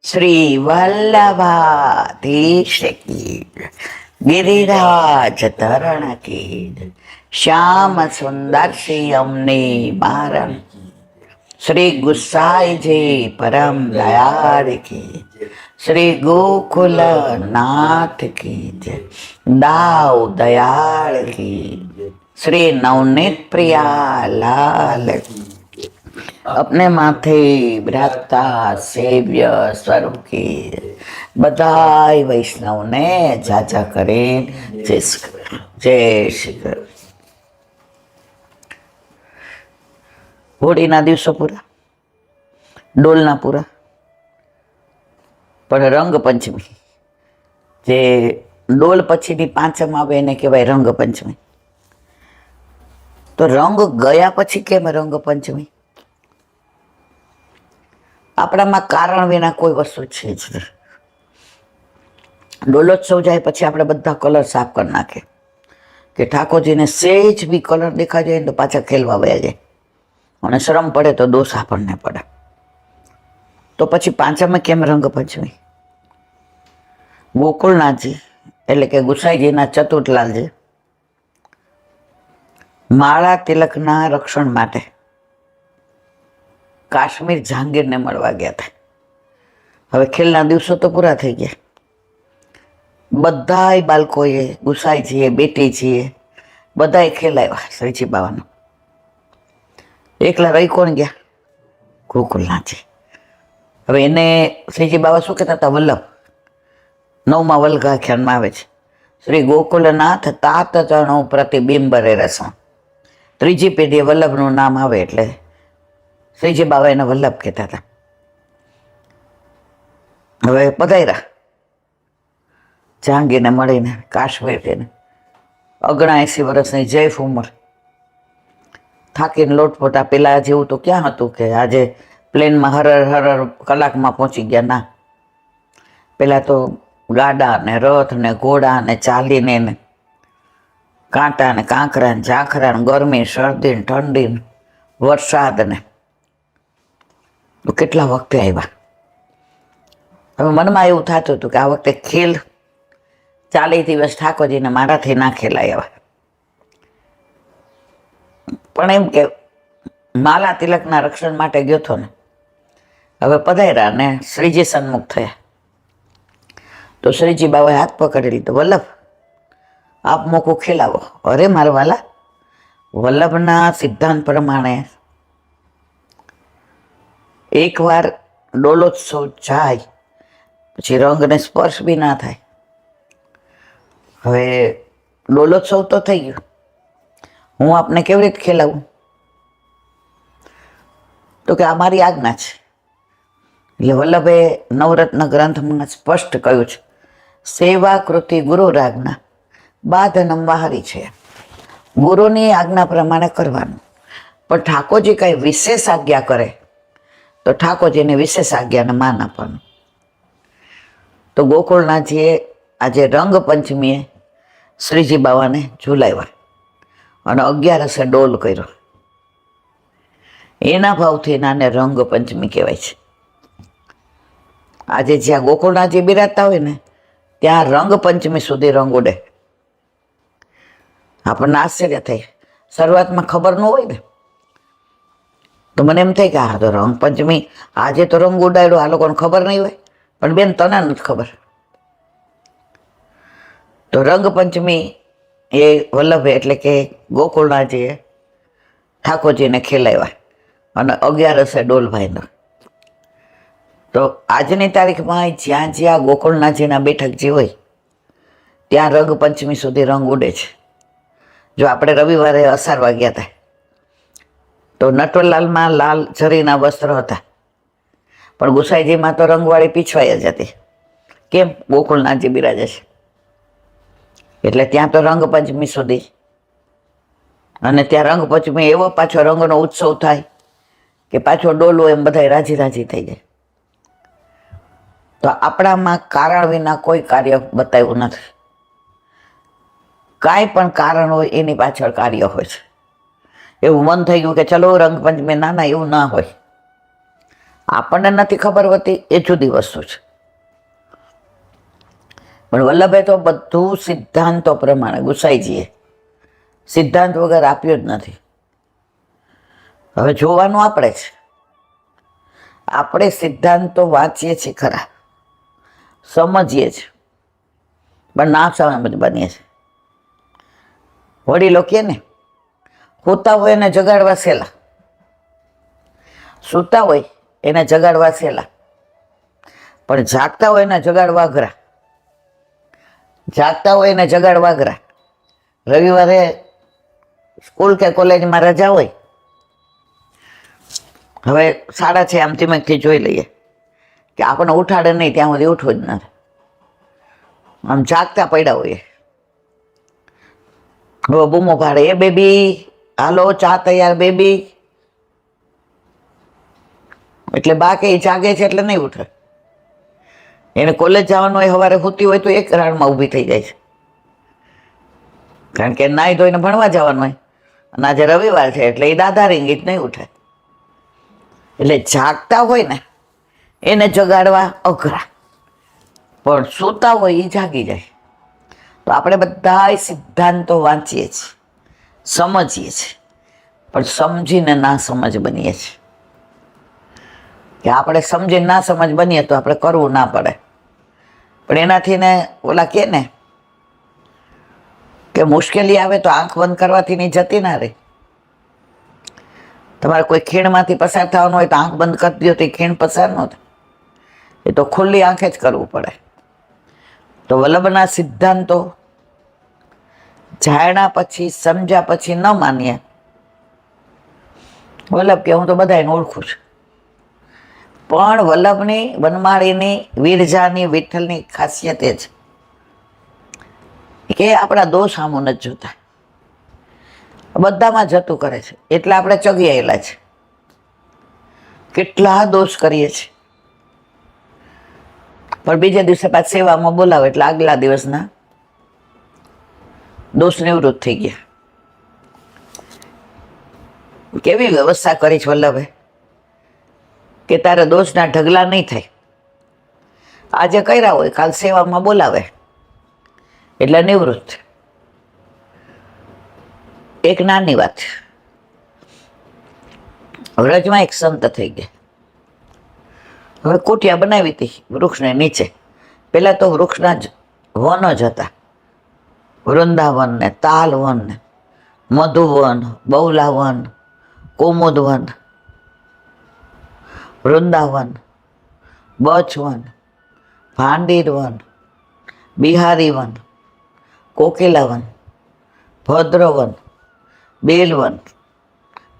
શ્રી વલ્લભાધીશ કી ગિરિરાજ તરણ કી શ્યામ સુંદર શ્રી અમને મારણ શ્રી ગુસાઈજી પરમ દયાળ કી શ્રી ગોકુલ નાથ કી દાવ દયાળ કી શ્રી નવनीत प्रिया लाल अपने माथे बिराजता सेव्य स्वरूप की बधाई वैष्णव ने जाजा करे जय श्री कृष्ण। होळीना दिवसो पूरा, डोलना पूरा, पण रंग पंचमी जे डोल पछीनी પાંચમ આવે એને કહેવાય રંગ પંચમી। તો રંગ ગયા પછી કેમ રંગ પંચમી? આપણામાં કારણ વિના કોઈ વસ્તુ છે જ નહીં। ડોલોત્સવ જાય પછી આપણે બધા કલર સાફ કરી નાખે કે ઠાકોરજીને સેજ બી કલર દેખાઈ જાય તો પાછા ખેલવા વયા જાય અને શરમ પડે તો દોષ આપણને પડે। તો પછી પાંચમે કેમ રંગ પંચમી? ગોકુળનાથજી એટલે કે ગુસાઈજીના ચતુર્થલાલજી માળા તિલકના રક્ષણ માટે કાશ્મીર જહાંગીરને મળવા ગયા હતા। હવે ખેલના દિવસો તો પૂરા થઈ ગયા। બધાય બાળકોએ, ગુસાઈજીએ, બેટીજીએ બધાએ ખેલાવ્યા શ્રીજી બાવાનું। એકલા રહી કોણ ગયા? ગોકુળનાથજી। હવે એને શ્રીજી બાબા શું કહેતા હતા? વલ્લભ। નવમા વલ્ગાખ્યાનમાં આવે છે શ્રી ગોકુલનાથ તાત ચરણો પ્રતિબિંબરે રસમ। ત્રીજી પેઢીએ વલ્લભનું નામ આવે એટલે શ્રીજી બાબા એને વલ્લભ કહેતા હતા। હવે પધાર્યા જહાંગીરને મળીને કાશ્મીર થઈને 79 વર્ષની જૈફ ઉંમર, થાકીને લોટપોટા। પેલા જેવું તો ક્યાં હતું કે આજે પ્લેનમાં હરર કલાકમાં પહોંચી ગયા? ના, પેલા તો ગાડા ને રથ ને ઘોડા ને ચાલીને ને કાંટા ને કાંકરા ને ઝાંખરા ને ગરમી શરદી ને ઠંડી ને વરસાદ ને કેટલા વખતે આવ્યા। હવે મનમાં એવું થતું હતું કે આ વખતે ખેલ 40 દિવસ ઠાકોરજીને મારાથી ના ખેલાય। હવે પણ એમ કે માલા તિલકના રક્ષણ માટે ગયો હતો ને, હવે પધાર્યા ને શ્રીજી સન્મુખ થયા તો શ્રીજી બાબાએ હાથ પકડી લીધો। વલ્લભ, આપ મોકો ખેલાવો। અરે મારા વાલા, વલ્લભના સિદ્ધાંત પ્રમાણે એકવાર ડોલોત્સવ જાય પછી રંગને સ્પર્શ બી ના થાય। હવે ડોલોત્સવ તો થઈ ગયો, હું આપને કેવી રીતે ખેલાવું? તો કે આ મારી આજ્ઞા છે। એટલે વલ્લભે નવરત્ન ગ્રંથમાં સ્પષ્ટ કહ્યું છે, સેવા કૃતિ ગુરુ આજ્ઞા બાધનમ વાહરી છે। ગુરુની આજ્ઞા પ્રમાણે કરવાનું, પણ ઠાકોરજી કઈ વિશેષ આજ્ઞા કરે તો ઠાકોરજીને વિશેષ આજ્ઞાને માન આપવાનું। તો ગોકુળનાથજીએ આજે રંગ પંચમીએ શ્રીજી બાવાને ઝુલાવ્યા અને 11 ડોલ કર્યો। એના ભાવથી નાને રંગ પંચમી કહેવાય છે। આજે જ્યાં ગોકુળનાથજી બિરાજતા હોય ને ત્યાં રંગ પંચમી સુધી રંગ ઉડે। આપણને આશ્ચર્ય થાય, શરૂઆતમાં ખબર ન હોય ને તો મને એમ થાય કે આ તો રંગ પંચમી, આજે તો રંગ ઉડાડ્યો, આ લોકોને ખબર નહીં હોય। પણ બેન, તને નથી ખબર। તો રંગ પંચમી એ વલ્લભે એટલે કે ગોકુળનાથજીએ ઠાકોરજીને ખેલાવ્યા અને 11 ડોલ ભાઈનો। તો આજની તારીખમાં જ્યાં જ્યાં ગોકુળનાથજીના બેઠકજી હોય ત્યાં રંગ પંચમી સુધી રંગ ઉડે છે। જો આપણે રવિવારે અસારવા ગયા હતા તો નટવરલાલમાં લાલ ઝરીના વસ્ત્ર હતા, પણ ગુસાઈજીમાં તો રંગવાળી પીછવાઈ જ હતી। કેમ? ગોકુળનાથજી બિરાજે છે એટલે ત્યાં તો રંગ પંચમી સુધી, અને ત્યાં રંગ પંચમી એવો પાછો રંગનો ઉત્સવ થાય કે પાછો ડોલો એમ બધા રાજી રાજી થઈ જાય। તો આપણામાં કારણ વિના કોઈ કાર્ય બતાવ્યું નથી। કાંઈ પણ કારણ હોય એની પાછળ કાર્ય હોય છે। એવું મન થઈ ગયું કે ચલો રંગ પંચમી, ના ના, એવું ના હોય। આપણને નથી ખબર હોતી એ જુદી વસ્તુ છે, પણ વલ્લભે તો બધું સિદ્ધાંતો પ્રમાણે ગુસાઈજીએ સિદ્ધાંત વગર આપ્યું જ નથી. હવે જોવાનું આપણે છે. આપણે સિદ્ધાંતો વાંચીએ છીએ ખરા, સમજીએ છીએ, પણ ના સમજ બનીએ છીએ. વડીલો કહે ને, સૂતા હોય એને જગાડવા સહેલા, સૂતા હોય એને જગાડવા સહેલા, પણ જાગતા હોય એને જગાડવા અઘરા. જાગતા હોય એને જગાડવા અઘરા. રવિવારે સ્કૂલ કે કોલેજમાં રજા હોય, હવે 6:30 આમ ધીમેકથી જોઈ લઈએ કે આપણને ઉઠાડે નહીં ત્યાં સુધી ઉઠવું જ નથી. આમ જાગતા પડ્યા હોઈએ, હવે બૂમો પાડે, એ બેબી હાલો ચા તૈયાર બેબી, એટલે બા કે જાગે છે એટલે નહીં ઉઠે. એને કોલેજ જવાનું હોય, સવારે સૂતી હોય તો એક રાઉન્ડમાં ઊભી થઈ જાય છે, કારણ કે નાહી ધોઈને ભણવા જવાનું હોય, અને આજે રવિવાર છે એટલે એ દાદા રીંગી જ નહીં ઉઠે. એટલે જાગતા હોય ને એને જગાડવા અઘરા, પણ સૂતા હોય એ જાગી જાય. તો આપણે બધા સિદ્ધાંતો વાંચીએ છીએ, સમજીએ છીએ, પણ સમજીને ના સમજ બનીએ છીએ. કે આપણે સમજીને ના સમજ બનીએ તો આપણે કરવું ના પડે. પણ એનાથી ને ઓલા કહે ને કે મુશ્કેલી આવે તો આંખ બંધ કરવાથી નહીં જતી ના રહે. તમારે કોઈ ખીણમાંથી પસાર થવાનું હોય તો આંખ બંધ કરી દો તો એ ખીણ પસાર ન થાય, એ તો ખુલ્લી આંખે જ કરવું પડે. તો વલ્લભના સિદ્ધાંતો જાણ્યા પછી, સમજ્યા પછી ન માનીએ. વલ્લભ કે હું તો બધાને ઓળખું છું, પણ વલ્લભની, વનમાળીની, વિરજાની, વિઠ્ઠલની ખાસિયત એ છે કે આપણા દોષ સામું નથી જોતા, બધામાં જતું કરે છે. એટલે આપણે ચગિયાયેલા છે, કેટલા દોષ કરીએ છીએ, પણ બીજા દિવસે પાછ સેવામાં બોલાવે એટલે આગલા દિવસના દોષ નિવૃત્ત થઈ ગયા. કેવી વ્યવસ્થા કરી છે વલ્લભે કે તારે દોષના ઢગલા નહીં થાય. આજે કર્યા હોય કાલ સેવામાં બોલાવે એટલે નિવૃત્ત. એક નાની વાત, વ્રજમાં એક સંત થઈ ગયા. હવે કુટિયા બનાવી હતી વૃક્ષને નીચે. પેલા તો વૃક્ષના જ વન જ હતા, વૃંદાવન ને તાલવન ને મધુવન, બૌલાવન, કુમુદવન, વૃંદાવન, બચવન, ભાંડીરવન, બિહારીવન, કોકિલાવન, ભદ્રવન, બેલવન,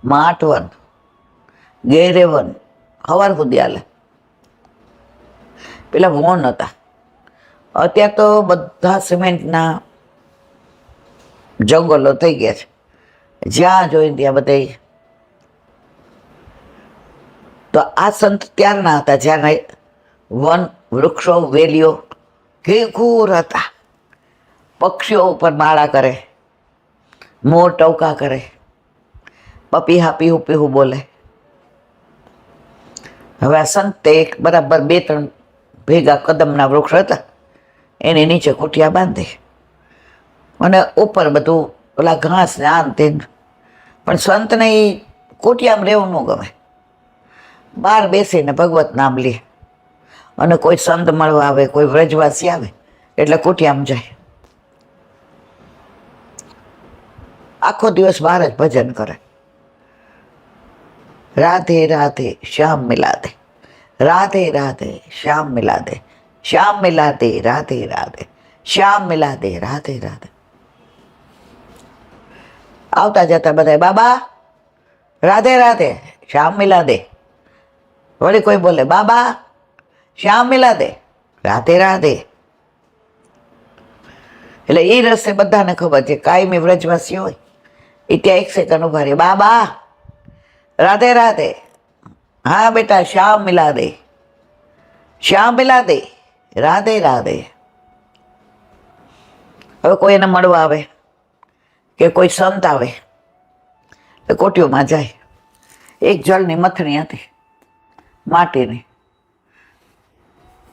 માટવન, ગેરેવન, હવાર સુધી હાલે. પેલા વન હતા. અત્યારે તો બધા સિમેન્ટના જંગલો થઈ ગયા છે, જ્યાં જોઈને ત્યાં બધા. તો આ સંત ત્યારના હતા જ્યારે વન, વૃક્ષો, વેલીઓ ઘેઘૂર હતા. પક્ષીઓ ઉપર માળા કરે, મોર ટવકા કરે, પપીહા પીહું પીહું બોલે. હવે આ સંતે એક બરાબર 2-3 ભેગા કદમના વૃક્ષ હતા, એની નીચે કુટિયા બાંધી અને ઉપર બધું ઓલા ઘાસ ને આન તેન. પણ સંતને એ કુટિયામાં રહેવું ન ગમે, બહાર બેસીને ભગવત નામ લે. અને કોઈ સંત મળવા આવે, કોઈ વ્રજવાસી આવે એટલે કુટિયામાં જાય. આખો દિવસ બહાર જ ભજન કરે. રાધે રાધે શ્યામ મિલા દે, રાધે રાધે શ્યામ મિલા દે, શ્યામ મિલા દે રાધે રાધે, શ્યામ મિલા દે રાધે રાધે. આવતા જતા બધા બાબા રાધે રાધે શ્યામ મિલા દે. વળી કોઈ બોલે બાબા શ્યામ મિલા દે, રાધે રાધે. એટલે એ રસ્તે બધાને ખબર છે, કાયમી વ્રજવાસી હોય એ ત્યાં 1 સેકન્ડ ઉભા રહે. બાબા રાધે રાધે, હા બેટા શ્યામ મિલા દે, શ્યામ મિલા દે, રાધે રાધે. હવે કોઈ એને મળવા આવે કે કોઈ સંત આવે તો કોટીઓમાં જાય. એક જળની મથણી હતી, માટીની,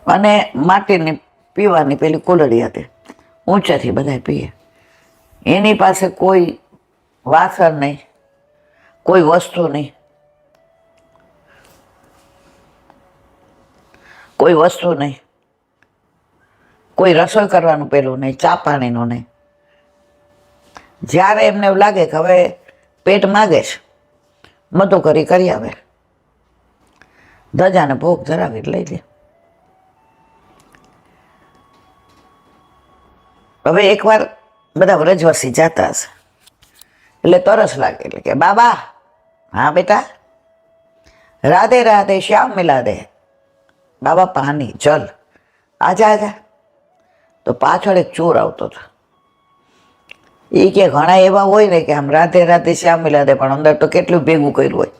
અને માટીની પીવાની પેલી કુલડી હતી, ઊંચેથી બધા પીએ. એની પાસે કોઈ વાસણ નહીં, કોઈ વસ્તુ નહીં, કોઈ વસ્તુ નહીં, કોઈ રસોઈ કરવાનું પેલું નહીં, ચા પાણીનું નહીં. જ્યારે એમને એવું લાગે કે હવે પેટ માગે છે, મધુ કરી આવે, ધજાને ભોગ ધરાવી લઈ લે. હવે એકવાર બધા વ્રજવાસી જતા હશે એટલે તરસ લાગે, એટલે કે બાબા, હા બેટા, રાધે રાધે, શ્યામ મિલા દે. બાબા પાણી જલ, આજા આજા. તો પાછળ એક ચોર આવતો હતો. એ કે ઘણા એવા હોય ને કે આમ રાધે રાધે શ્યામ મિલા દે, પણ અંદર તો કેટલું ભેગું કર્યું હોય.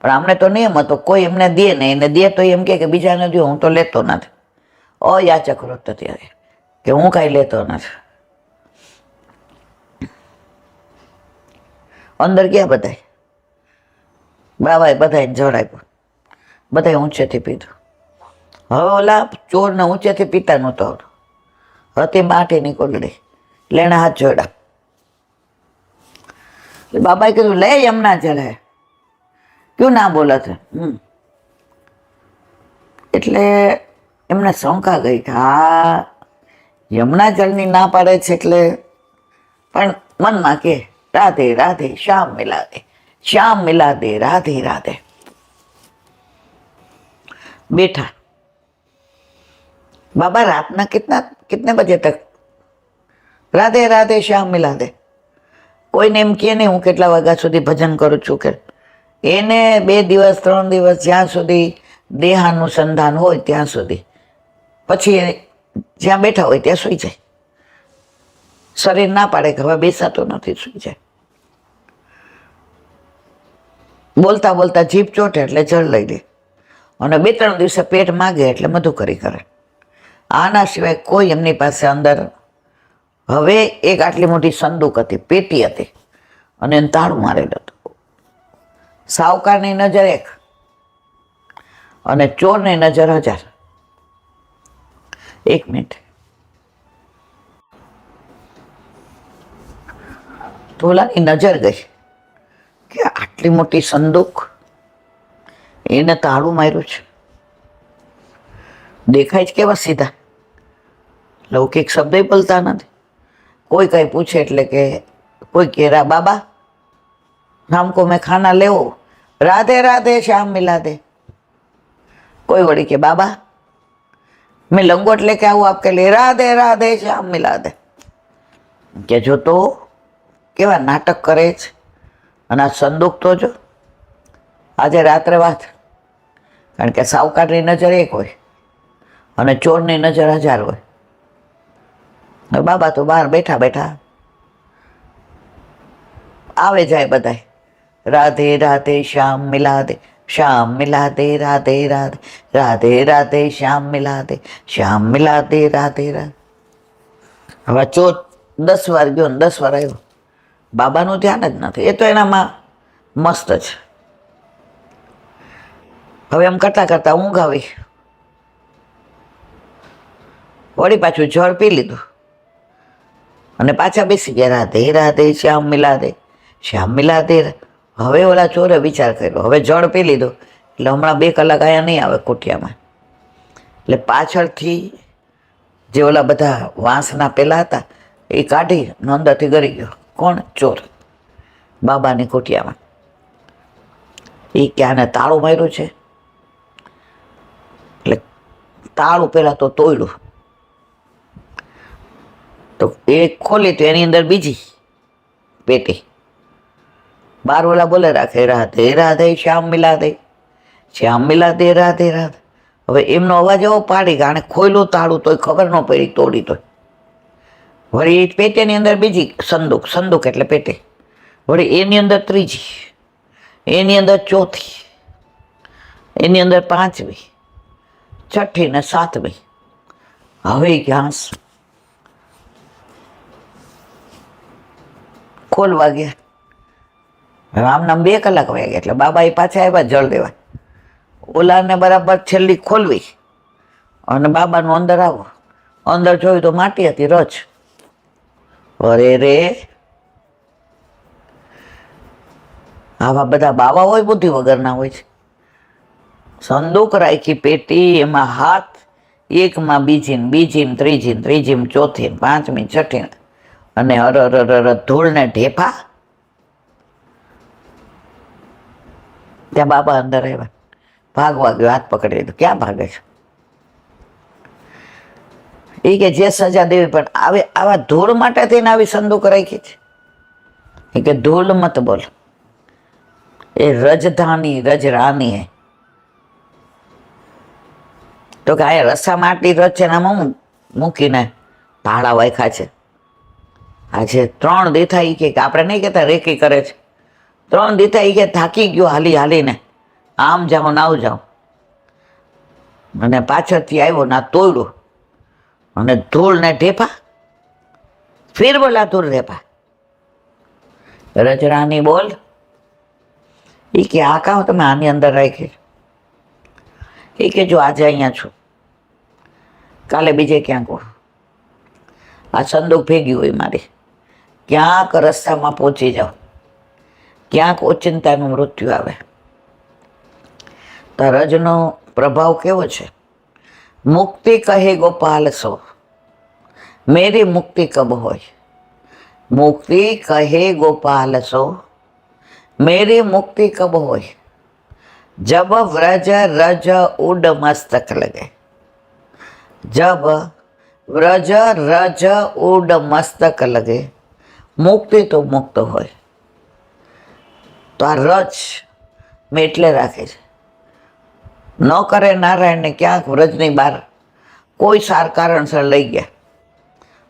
પણ અમને તો નિયમ હતો, કોઈ એમને દે નહીં, એને દે તો એમ કે બીજાને દો, હું તો લેતો નથી. અયાચક વ્રત ત્યારે કે હું કાંઈ લેતો નથી. અંદર ગયા બધા, બાબાએ બધાને જડાવ્યું, બધાએ ઊંચેથી પીધું. હવે ઓલા ચોરને ઊંચેથી પીતા નહોતો આવતો, હતી માટીની કુલડી, લેણે હાથ જોડ્યા. બાબાએ કીધું લે યમુના જળ હે, ક્યું ના બોલે છે? એટલે એમને શંકા ગઈ કે હા યમુના જળની ના પાડે છે, એટલે પણ મનમાં કે રાધે રાધે શ્યામ મિલા દે, શ્યામ મિલા દે, રાધે રાધે. બેઠા. बाबा रात ना कितने बजे तक राधे राधे श्याम मिला दे. કોઈને એમ કે નહીં હું કેટલા વાગ્યા સુધી ભજન કરું છું કે એને 2 દિવસ 3 દિવસ જ્યાં સુધી દેહાનુસંધાન હોય ત્યાં સુધી, પછી જ્યાં બેઠા હોય ત્યાં સૂઈ જાય. શરીર ના પાડે કે હવે બેસાતો નથી, સૂઈ જાય. બોલતા બોલતા જીભ ચોટે એટલે જળ લઈ લે, અને 2-3 દિવસે પેટ માગે એટલે મધુકરી કરે. આના સિવાય કોઈ એમની પાસે અંદર. હવે એક આટલી મોટી સંદૂક હતી, પેટી હતી, અને એને તાળું મારેલું હતું. સાવકારની નજર 1 અને ચોરની નજર 1000. 1 મિનિટ. તોલાની નજર ગઈ કે આટલી મોટી સંદૂક, એને તાળું માર્યું છે. દેખાય જ કેવા સીધા, લૌકિક શબ્દ બોલતા નથી. કોઈ કઈ પૂછે એટલે કે કોઈ કહેરા બાબા हमको मैं खाना ले, राधे राधे श्याम मिला दे. कोई वड़ी के बाबा मैं लंगोट लेके आऊँ आपके लिए, राधे राधे श्याम मिला दे. કે જો તો કેવા નાટક કરે છે. અને આ સંદૂક તો જો આજે રાત્રે વાત, કારણ કે સાવકારની નજર 1 હોય અને ચોરની નજર 1000 હોય. બાબા તો બહાર બેઠા બેઠા આવે જાય બધાય, રાધે રાધે શ્યામ મિલા દે, શ્યામ મિલા દે, રાધે રાધે, રાધે રાધે શ્યામ મિલા દે, શ્યામ મિલા દે, રાધે રાધે. હવે 10 વાર ગયો ને 10 વાર આવ્યો, બાબાનું ધ્યાન જ નથી. એ તો એનામાં મસ્ત છે. હવે એમ કરતા કરતા ઊંઘ આવી, વળી પાછું જળ પી લીધું અને પાછા બેસી ગયા. રાધે રાધે શ્યામ મિલા દે, શ્યામ મિલા દે. હવે ઓલા ચોરે વિચાર કર્યો, હવે જળ પી લીધું એટલે હમણાં 2 કલાક અહીંયા નહીં આવે કોઠિયામાં. એટલે પાછળથી જે ઓલા બધા વાંસના પેલા હતા એ કાઢી અંદરથી ગરી ગયો. કોણ? ચોર. બાબાની કોઠિયામાં. એ ક્યાંને તાળું માર્યું છે, એટલે તાળું પેલા તો તોડ્યું, તો એ ખોલી તો એની અંદર બીજી પેટી. બાર ઓલા બોલે રાખે, રાધે રાધે શ્યામ મિલા દે, શ્યામ મિલા દે, રાધે રાધે. હવે એમનો અવાજ એવો પાડી કે આને ખોયલું તાળું તોય ખબર ન પડી, તોડી તોય. વળી પેટીની અંદર બીજી સંદૂક, સંદૂક એટલે પેટી. વળી એની અંદર ત્રીજી, એની અંદર ચોથી, એની અંદર 5મી, 6ઠ્ઠી ને 7મી. હવે ઘાસ ખોલવા ગયા. હવે આમ નામ 2 કલાક વાગ્યા એટલે બાબા એ પાછા આવ્યા જળ દેવા. ઓલાને બરાબર છેલ્લી ખોલવી અને બાબાનું અંદર આવો. અંદર જોયું તો માટી હતી, રજ. અરે રે, આવા બધા બાવા હોય બુદ્ધિ વગરના હોય છે. સંદૂક રાખી પેટી, એમાં હાથ, એકમાં બીજી ત્રીજી ચોથી પાંચમી છઠ્ઠી, અને ધૂળ ને ઢેફા. ત્યાં બાબા અંદર આવ્યા, ભાગવા ગયો, હાથ પકડી લીધો. ક્યાં ભાગે છે? એ કે જે સજા દેવી પણ આવે, આવા ધૂળ માટે થઈને આવી સંદૂક રાખી છે. એ કે ધૂળ મત બોલ, એ રજધાની રજરાની હે. તો કે આ રસા માટી રજ છે, આમાં મૂકીને ભાડા વાયખા છે. આજે 3 દીથા ઈ કે આપણે નહીં કહેતા રેકી કરે છે. 3 દીથા ઈ કે થાકી ગયો હાલીને, આમ જાઓ ને આવ જાઓ, અને પાછળથી આવ્યો ના તોડ્યું, અને ધૂળ ને ઢેફા. ફીર બોલા ધૂળ ઢેફા, રજરાની બોલ. એ કે આ કાં તમે આની અંદર રાખી? એ કે જો આજે અહીંયા છું, કાલે બીજે ક્યાંક હોય. આ સંદૂક ભેગી હોય મારી, ક્યાંક રસ્તામાં પહોંચી જાઓ, ક્યાંક ઓચિંતાનું મૃત્યુ આવે. તો રજનો પ્રભાવ કેવો છે? મુક્તિ કહે ગોપાલ સો, મેરી મુક્તિ કબ હોય. મુક્તિ કહે ગોપાલ સો, मेरी मुक्ति कब हो? जब व्रज रज उड मस्तक लगे. जब व्रज रज उड मस्तक लगे, मुक्ति तो मुक्त हो. तो आ रज में એટલે રાખે છે. ન કરે નારાયણને ક્યાંક વ્રજની બહાર કોઈ સાર કારણસર લઈ ગયા.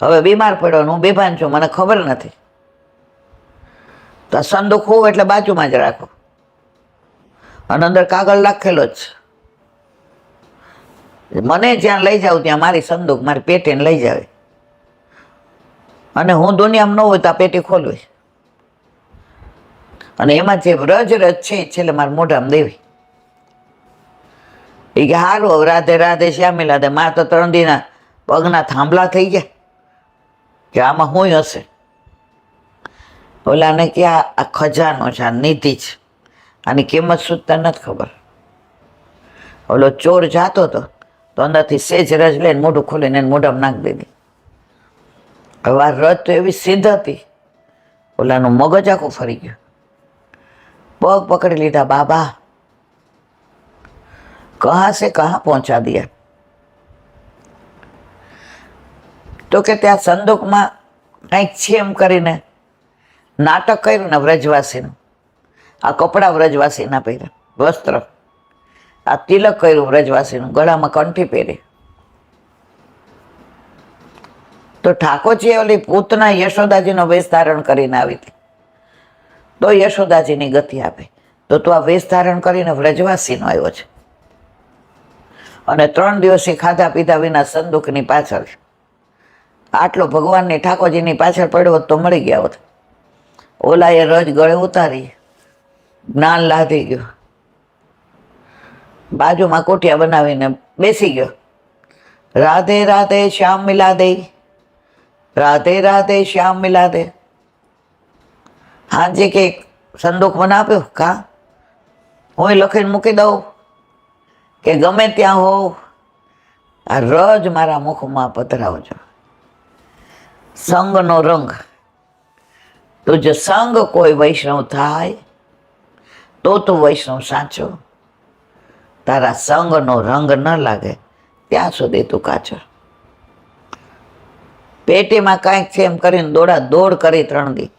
હવે બીમાર પડ્યો, હું બેભાન છું, મને ખબર નથી. તો સંદૂક હોવું એટલે બાજુમાં જ રાખો, અને અંદર કાગળ લખેલો જ, મને જ્યાં લઈ જાવ ત્યાં મારી સંદૂક મારી પેટીને લઈ જાવે, અને હું દુનિયામાં ન હોય તો આ પેટી ખોલવી, અને એમાં જે વ્રજ રજ છે છેલ્લે મારા મોઢામાં દેવી. એ કે હારું, રાધે રાધે શ્યામી રાધે. મારે તો 3 દીના પગના થાંભલા થઈ ગયા કે આમાં શું હશે. ઓલાને કે આ ખજાનો છે, આ નિધિ છે, આની કિંમત સુધતા નથી ખબર. ઓલો ચોર જાતો હતો તો અંદરથી સેજ રજ લઈને મોઢું ખોલીને એને મોઢામાં નાખી દીધી. હવે આ રજ તો એવી સિદ્ધ હતી, ઓલાનું મગજ આખું ફરી ગયું. પગ પકડી લીધા, બાબા કહા સે કહા પહોંચા દિયા. તો કે ત્યાં સંદૂકમાં કંઈક છે એમ કરીને નાટક કર્યું ને વ્રજવાસીનું. આ કપડાં વ્રજવાસીના પહેર્યા, વસ્ત્ર, આ તિલક કર્યું વ્રજવાસીનું, ગળામાં કંઠી પહેરી. તો ઠાકોરજી ઓલી પૂતના યશોદાજીનો વેશ ધારણ કરીને આવી હતી, તો યશોદાજીની ગતિ આપે. તો તું આ વેશ ધારણ કરીને વ્રજવાસીનો આવ્યો છે, અને 3 દિવસથી ખાધા પીધા વિના સંદૂકની પાછળ, આટલો ભગવાનની ઠાકોરજીની પાછળ પડ્યો હોત તો મળી ગયા હોત. ઓલાએ રજ ગળે ઉતારી, જ્ઞાન લાધી ગયો, બાજુમાં કોઠિયા બનાવીને બેસી ગયો. રાધે રાધે શ્યામ મિલા દે, રાધે રાધે શ્યામ મિલા દે. હાજી કે સંદૂક મને આપ્યો, કા હું લખીને મૂકી દઉં કે ગમે ત્યાં હોવ, આ રજ મારા મુખમાં પધરાવજો. સંગનો રંગ, તો જો સંગ કોઈ વૈષ્ણવ થાય તો તું વૈષ્ણવ સાચો. તારા સંગનો રંગ ન લાગે ત્યાં સુધી તું કાચો. પેટીમાં કાંઈક છે એમ કરીને દોડ કરી 3 દી,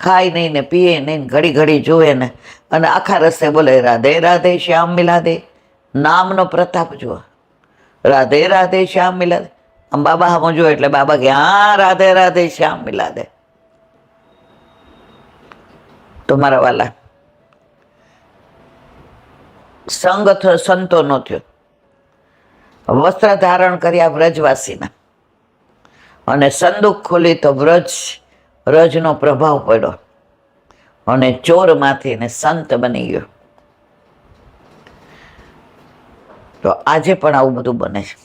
ખાય નહીં ને પીએ નહીં, ઘડી ઘડી જુએ ને, અને આખા રસ્તે બોલે રાધે રાધે શ્યામ મિલા દે. નામનો પ્રતાપ જુઓ, રાધે રાધે શ્યામ મિલા દે. આમ બાબા હમ જો એટલે બાબા કે હા રાધે રાધે શ્યામ મિલા દે. તો મારા વાલા, સંગ સંતોનો થયો, વસ્ત્ર ધારણ કર્યા વ્રજવાસીના, અને સંદૂક ખોલી તો રજનો પ્રભાવ પડ્યો, અને ચોરમાંથી ને સંત બની ગયો. તો આજે પણ આવું બધું બને છે.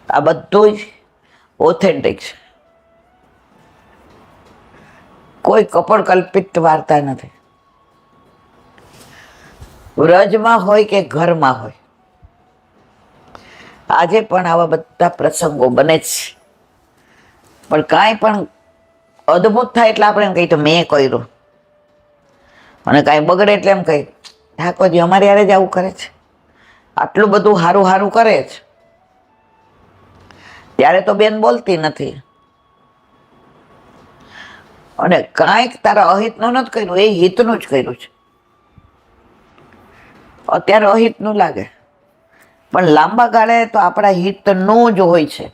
આ બધું જ ઓથેન્ટિક છે, કોઈ કપડ કલ્પિત વાર્તા નથી. વ્રજમાં હોય કે ઘરમાં હોય, આજે પણ આવા બધા પ્રસંગો બને જ છે. પણ કાંઈ પણ અદ્ભુત થાય એટલે આપણે એમ કહીએ તો મેં કર્યું, અને કાંઈ બગડે એટલે એમ કહી ઠાકોરજી અમારે યારે જ આવું કરે છે, આટલું બધું સારું સારું કરે છે. ત્યારે તો બેન બોલતી નથી, અને કાંઈક તારા અહિતનું નથી કર્યું, એ હિતનું જ કર્યું છે. અત્યારે અહિતનું લાગે, પણ લાંબા ગાળે તો આપણા હિતનું જ હોય છે.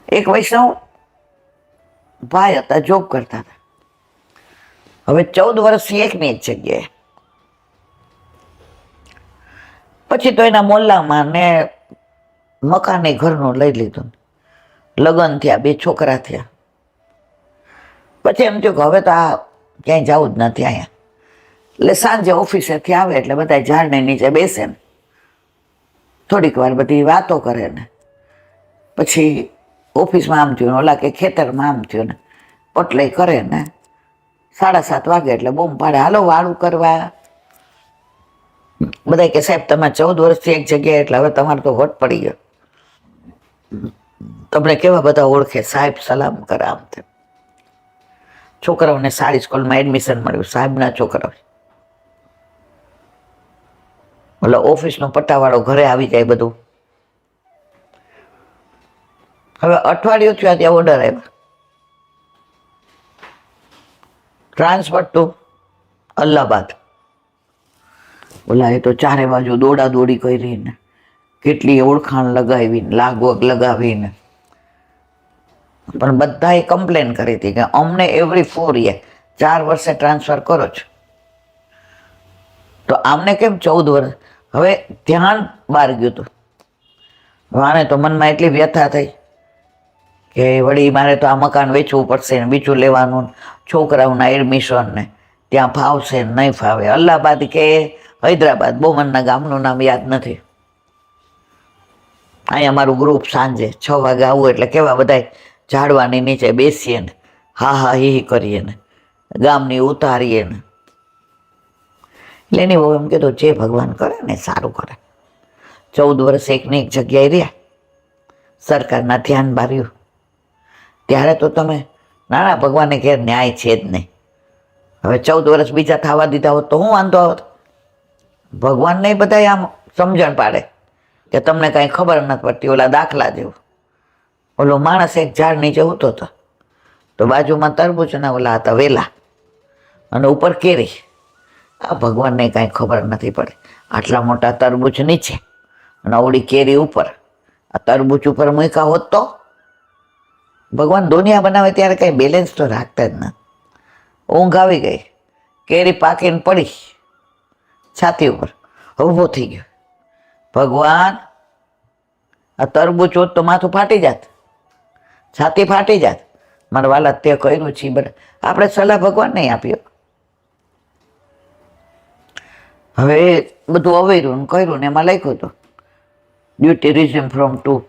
એક વૈષ્ણવ ભાઈ હતા, જોબ કરતા હતા. હવે 14 વર્ષથી એકની એક જગ્યાએ, પછી તો એના મોલ્લામાં ને મકાને ઘરનું લઈ લીધું, લગ્ન થયા, 2 છોકરા થયા. પછી એમ થયું કે હવે તો આ ક્યાંય જવું જ નથી અહીંયા. એટલે સાંજે ઓફિસેથી આવે એટલે બધા ઝાડને નીચે બેસે ને થોડીક વાર બધી વાતો કરે ને પછી ઓફિસમાં આમ થયું ને ઓલા કે ખેતરમાં આમ થયું ને પટલાઈ કરે ને 7:30 વાગે એટલે બૂમ પાડે, હાલો વાળું કરવા. બધા કે સાહેબ તમે 14 વર્ષથી એક જગ્યાએ એટલે હવે તમારે તો વટ પડી ગયો, તમને કેવા બધા ઓળખે, સાહેબ સલામ કરે આમ તેમ. છોકરાઓને સારી સ્કૂલમાં એડમિશન મળ્યું, સાહેબના છોકરાઓ. એટલે ઓફિસનો પટ્ટાવાળો ઘરે આવી જાય બધું. હવે અઠવાડિયું થયું ત્યાં ઓર્ડર આવ્યા, ટ્રાન્સફર ટુ અલ્હાબાદ. બોલા એ તો ચારે બાજુ દોડા દોડી કરીને કેટલી ઓળખાણ લગાવીને લાગવગ લગાવીને, પણ બધાએ કમ્પ્લેન કરી હતી કે અમને એવરી 4 યર 4 વર્ષે ટ્રાન્સફર કરો છો, તો આમને કેમ 14 વર્ષ. હવે ધ્યાન બહાર ગયું હતું. આને તો મનમાં એટલી વ્યથા થઈ કે વળી મારે તો આ મકાન વેચવું પડશે ને બીજું લેવાનું, છોકરાઓના એડમિશન ને ત્યાં ફાવશે ને નહીં ફાવે. અલ્હાબાદ કે હૈદરાબાદ, બોમનના ગામનું નામ યાદ નથી. અહીંયા અમારું ગ્રુપ સાંજે 6 વાગે આવું એટલે કેવા બધા ઝાડવાની નીચે બેસીએ ને હા હા હી કરીએ ને ગામની ઉતારીએ ને. એટલે એની બહુ એમ કીધું જે ભગવાન કરે ને સારું કરે. 14 વર્ષ એકની એક જગ્યાએ રહ્યા, સરકારના ધ્યાન બાર્યું, ત્યારે તો તમે ના ભગવાનને ઘેર ન્યાય છે જ નહીં. હવે 14 વર્ષ બીજા થવા દીધા હોત તો હું વાંધો આવત. ભગવાનને બધા આમ સમજણ પાડે કે તમને કાંઈ ખબર નથી પડતી. ઓલા દાખલા જેવું, ઓલો માણસ એક ઝાડ નીચે ઉતો હતો, તો બાજુમાં તરબૂચના ઓલા હતા વેલા અને ઉપર કેરી. આ ભગવાનને કાંઈ ખબર નથી પડતી, આટલા મોટા તરબૂચ નીચે અને ઓલી કેરી ઉપર. આ તરબૂચ ઉપર મૂક્યા હોત તો ભગવાન દુનિયા બનાવે ત્યારે કંઈ બેલેન્સ તો રાખતા જ નથી. ઊંઘ આવી ગઈ, કેરી પાકીને પડી છાતી ઉપર, ઊભો થઈ ગયો. ભગવાન આ તરબૂચ હોત તો માથું ફાટી જાત, છાતી ફાટી જાત. મારા વાલા તે કર્યું છે બરાબર, આપણે સલાહ ભગવાન નહીં આપ્યો. હવે બધું અવેર્યું ને કર્યું ને એમાં લખ્યું હતું ડ્યુટી રિઝ્યુમ ફ્રોમ 2.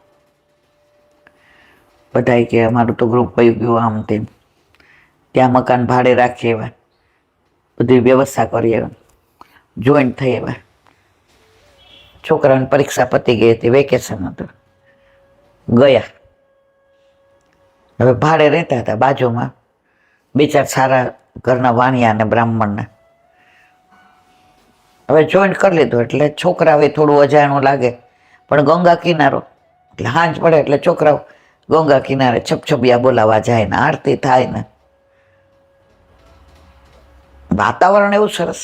બધાય કે અમારું તો ગ્રુપ વયું ગયું આમ તેમ, ત્યાં મકાન ભાડે રાખીએ એવા, બધી વ્યવસ્થા કરીએ એવા, જોઈન્ટ થઈ એવા. છોકરાઓની પરીક્ષા પતી ગઈ હતી, વેકેશન હતું, ગયા. હવે ભાડે રહેતા હતા બાજુમાં 2-4 સારા ઘરના વાણિયા અને બ્રાહ્મણને. હવે જોઈન્ટ કરી લીધું એટલે છોકરાઓ થોડું અજાણું લાગે, પણ ગંગા કિનારો એટલે સાંજ પડે એટલે છોકરાઓ ગંગા કિનારે છપછપિયા બોલાવા જાય ને આરતી થાય ને વાતાવરણ એવું સરસ.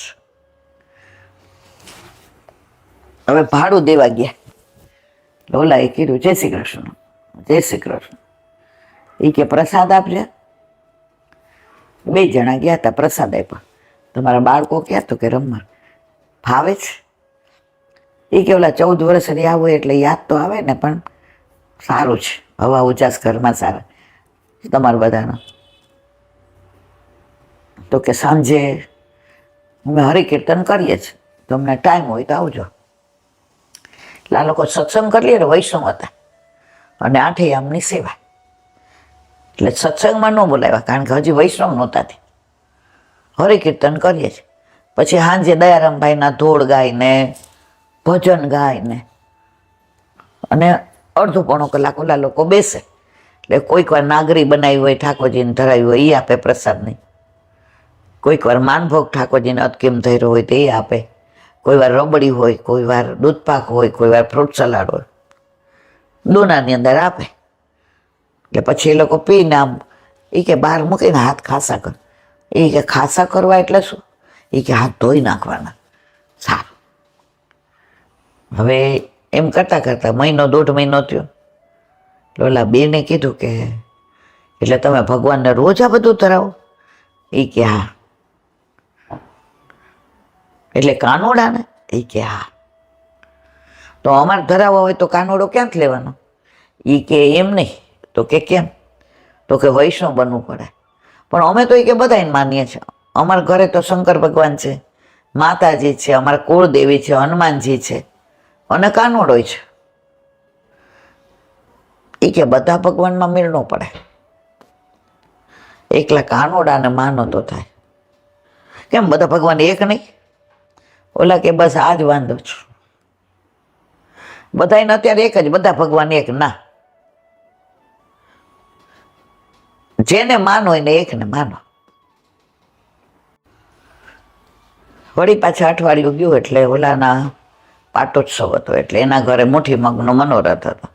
હવે ભાડું દેવા ગયા, ઓલાએ કીધું જય શ્રી કૃષ્ણ, જય શ્રી કૃષ્ણ. એ કે પ્રસાદ આપજે. 2 જણા ગયા હતા, પ્રસાદ આપ્યા. તમારા બાળકો ક્યાં? તો કે રમવા. ફાવે છે? એ કે ઓલા 14 વર્ષ રહ્યા હોય એટલે યાદ તો આવે ને, પણ સારું છે, હવા ઉજાસ ઘરમાં સારા તમારા બધાનો. તો કે સાંજે અમે હરિકીર્તન કરીએ છીએ, તમને ટાઈમ હોય તો આવજો. એટલે આ લોકો સત્સંગ કરીએ ને, વૈષ્ણવ હતા અને આઠેયામની સેવા. એટલે સત્સંગમાં ન બોલાવ્યા, કારણ કે હજી વૈષ્ણવ નહોતા તે. હરિકીર્તન કરીએ છીએ. પછી સાંજે દયારામભાઈના ધોળ ગાઈને, ભજન ગાઈને, અને અડધો પોણો કલાક ઓલા લોકો બેસે. એટલે કોઈક વાર નાગરી બનાવી હોય, ઠાકોરજીને ધરાવી હોય એ આપે પ્રસાદની. કોઈક વાર માનભોગ ઠાકોરજીને અતકેમ ધર્યો હોય તો એ આપે. કોઈ વાર રબડી હોય, કોઈ વાર દૂધપાક હોય, કોઈ વાર ફ્રૂટ સલાડ હોય, દોનાની અંદર આપે. એટલે પછી એ લોકો પીને આમ એ કે બહાર મૂકીને હાથ ખાસા કર. એ કે ખાસા કરવા એટલે શું? એ કે હાથ ધોઈ નાખવાના. સારું. હવે એમ કરતાં કરતાં મહિનો 1.5 મહિનો થયો. ઓલા બેને કીધું કે એટલે તમે ભગવાનને રોજ આ બધું ધરાવો? એ કે હા. એટલે કાનોડા ને? એ કે હા. તો અમારે ધરાવવા હોય તો કાનોડો ક્યાંથી લેવાનો? એ કે એમ નહીં. તો કે કેમ? તો કે વૈષ્ણવ બનવું પડે. પણ અમે તો એ કે બધાને માનીએ છીએ. અમારા ઘરે તો શંકર ભગવાન છે, માતાજી છે, અમારા કુળદેવી છે, હનુમાનજી છે અને કાનોડો છે. એ કે બધા ભગવાનમાં મેળ ન પડે. એકલા કાનોડાને માનો તો થાય. કેમ બધા ભગવાન એક નહીં? ઓલા કે બસ આ જ વાંધો છું. બધાને અત્યારે એક જ, બધા ભગવાન એક ના. જેને માનો એને એકને માનો. વળી પાછા અઠવાડિયું ગયું એટલે ઓલાના પાટોત્સવ હતો, એટલે એના ઘરે મુઠ્ઠી મગનો મનોરથ હતો.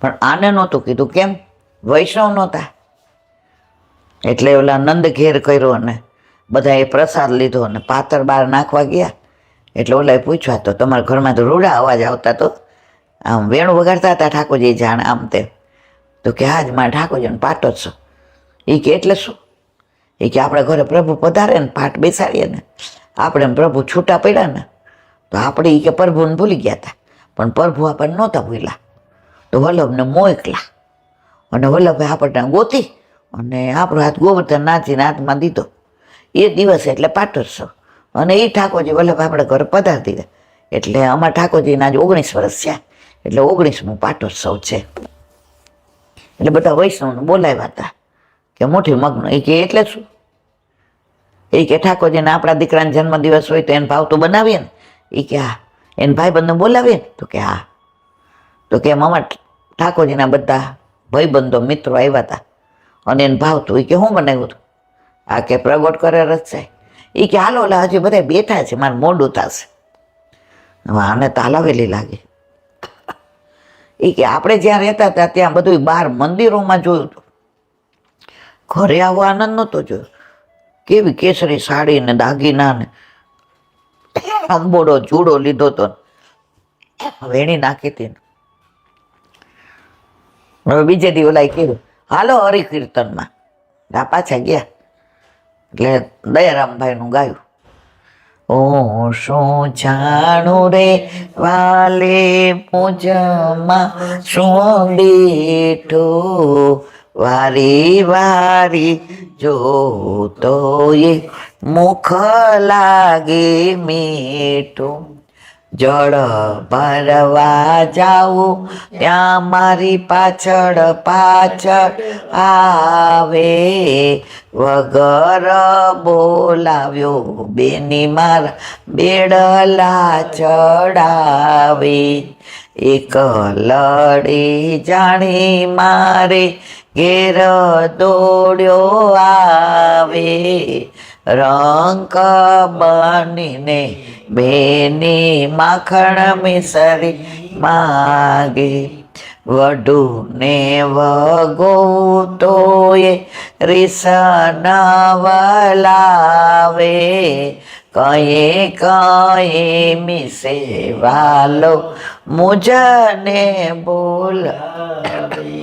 પણ આને નહોતું કીધું. કેમ? વૈષ્ણવ નહોતા. એટલે ઓલા નંદ ઘેર કર્યો અને બધાએ પ્રસાદ લીધો અને પાતર બહાર નાખવા ગયા. એટલે ઓલાએ પૂછ્યા, તો તમારા ઘરમાં તો રૂડા અવાજ આવતા, તો આમ વેણું વગાડતા હતા ઠાકોરજી જાણે આમ તેમ? તો કે હા જ મારા ઠાકોરજીનો પાટોત્સવ. એ કે એટલે શું? એ કે આપણા ઘરે પ્રભુ પધારે ને, પાઠ બેસાડીએ ને, આપણે પ્રભુ છૂટા પડ્યા ને, તો આપણે એ કે પ્રભુને ભૂલી ગયા હતા, પણ પ્રભુ આપણને નહોતા ભૂલ્યા. તો વલ્લભને મોકલા અને વલ્લભે આપણને ગોતી અને આપણો હાથ ગોવર્ધન નાચીને હાથમાં દીધો. એ દિવસ એટલે પાટોત્સવ. અને એ ઠાકોરજી વલ્લભ આપણે ઘરે પધારી દીધા. એટલે અમારા ઠાકોરજીના આજે 19 વર્ષ થયા. એટલે 19મો પાટોત્સવ છે. એટલે બધા વૈષ્ણવને બોલાવ્યા હતા કે મુઠ્ઠી મગનો. એ કે એટલે શું? એ કે ઠાકોરજીને આપણા દીકરાનો જન્મદિવસ હોય તો એને ભાવતું બનાવીએ ને? એ કે હા. એને ભાઈબંધને બોલાવીએ ને? તો કે હા. તો કે અમારા ઠાકોરજીના બધા ભાઈબંધો મિત્રો આવ્યા હતા અને એને ભાવતું. એ કે શું બનાવ્યું હતું? આ કે પ્રગટ કરે રચાય. એ કે હાલો ઓલા હજી બધા બેઠા છે, મારે મોડું થશે. હવે આને તાલાવેલી લાગી. એ કે આપણે જ્યાં રહેતા હતા ત્યાં બધું બહાર મંદિરોમાં જોયું હતું, ઘરે આવો આનંદ નહોતો જોયો. કેવી કેસરી સાડી ને દાગીના ને અંબોડો જુડો લીધો તો, વેણી નાખી હતી. હવે બીજે દી ઓલા કીધું હાલો હરિકીર્તનમાં. આ પાછા ગયા. એટલે દયારામભાઈનું ગાયું. ઓ શું જાણું રે વાલે પૂજમાં શું બેઠું, વારી વારી જોતો એ મુખ લાગે મીઠું. જળ ભરવા જાઉં ત્યાં મારી પાછળ પાછળ આવે, વગર બોલાવ્યો બેની મારા બેડલા ચડાવે. એક લડી જાણી મારે ઘેર દોડ્યો આવે, રંક બનીને બેની માખણ મિસરી માગે. વઢુને વગો તો એ રીસન વલાવે, કયે કયે મિસે વાલો મુજને બોલાવે.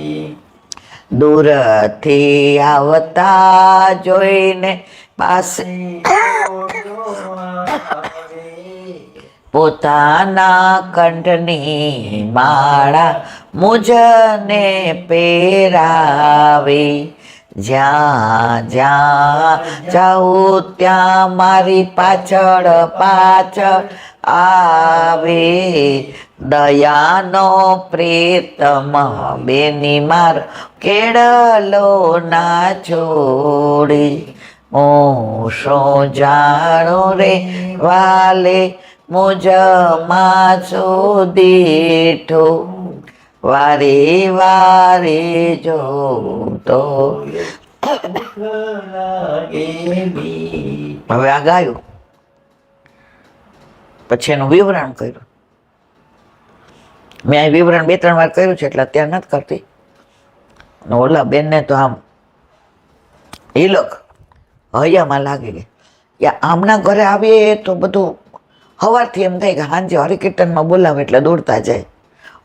દૂરથી આવતા જોઈને પાસે પોતાના કંઠની માળા મુજને પહેરાવે. જ્યાં જ્યાં જાઉં ત્યાં મારી પાછળ પાછળ આવે દયાનો પ્રીતમ બેની માર કેળલો ના છોડી હું શું જાણું રે વાલે મુજ માછું દીઠું વારે વારે જો તો હવે આ ગાયું પછી એનું વિવરણ કર્યું. મેં આ વિવરણ 2-3 વાર કર્યું છે એટલે અત્યારે નથી કરતી. ઓલા બેનને તો આમ હિલક હૈયામાં લાગી ગઈ કે આમના ઘરે આવીએ તો બધું સવારથી એમ થાય કે સાંજે હરિકીર્તનમાં બોલાવે એટલે દોડતા જાય,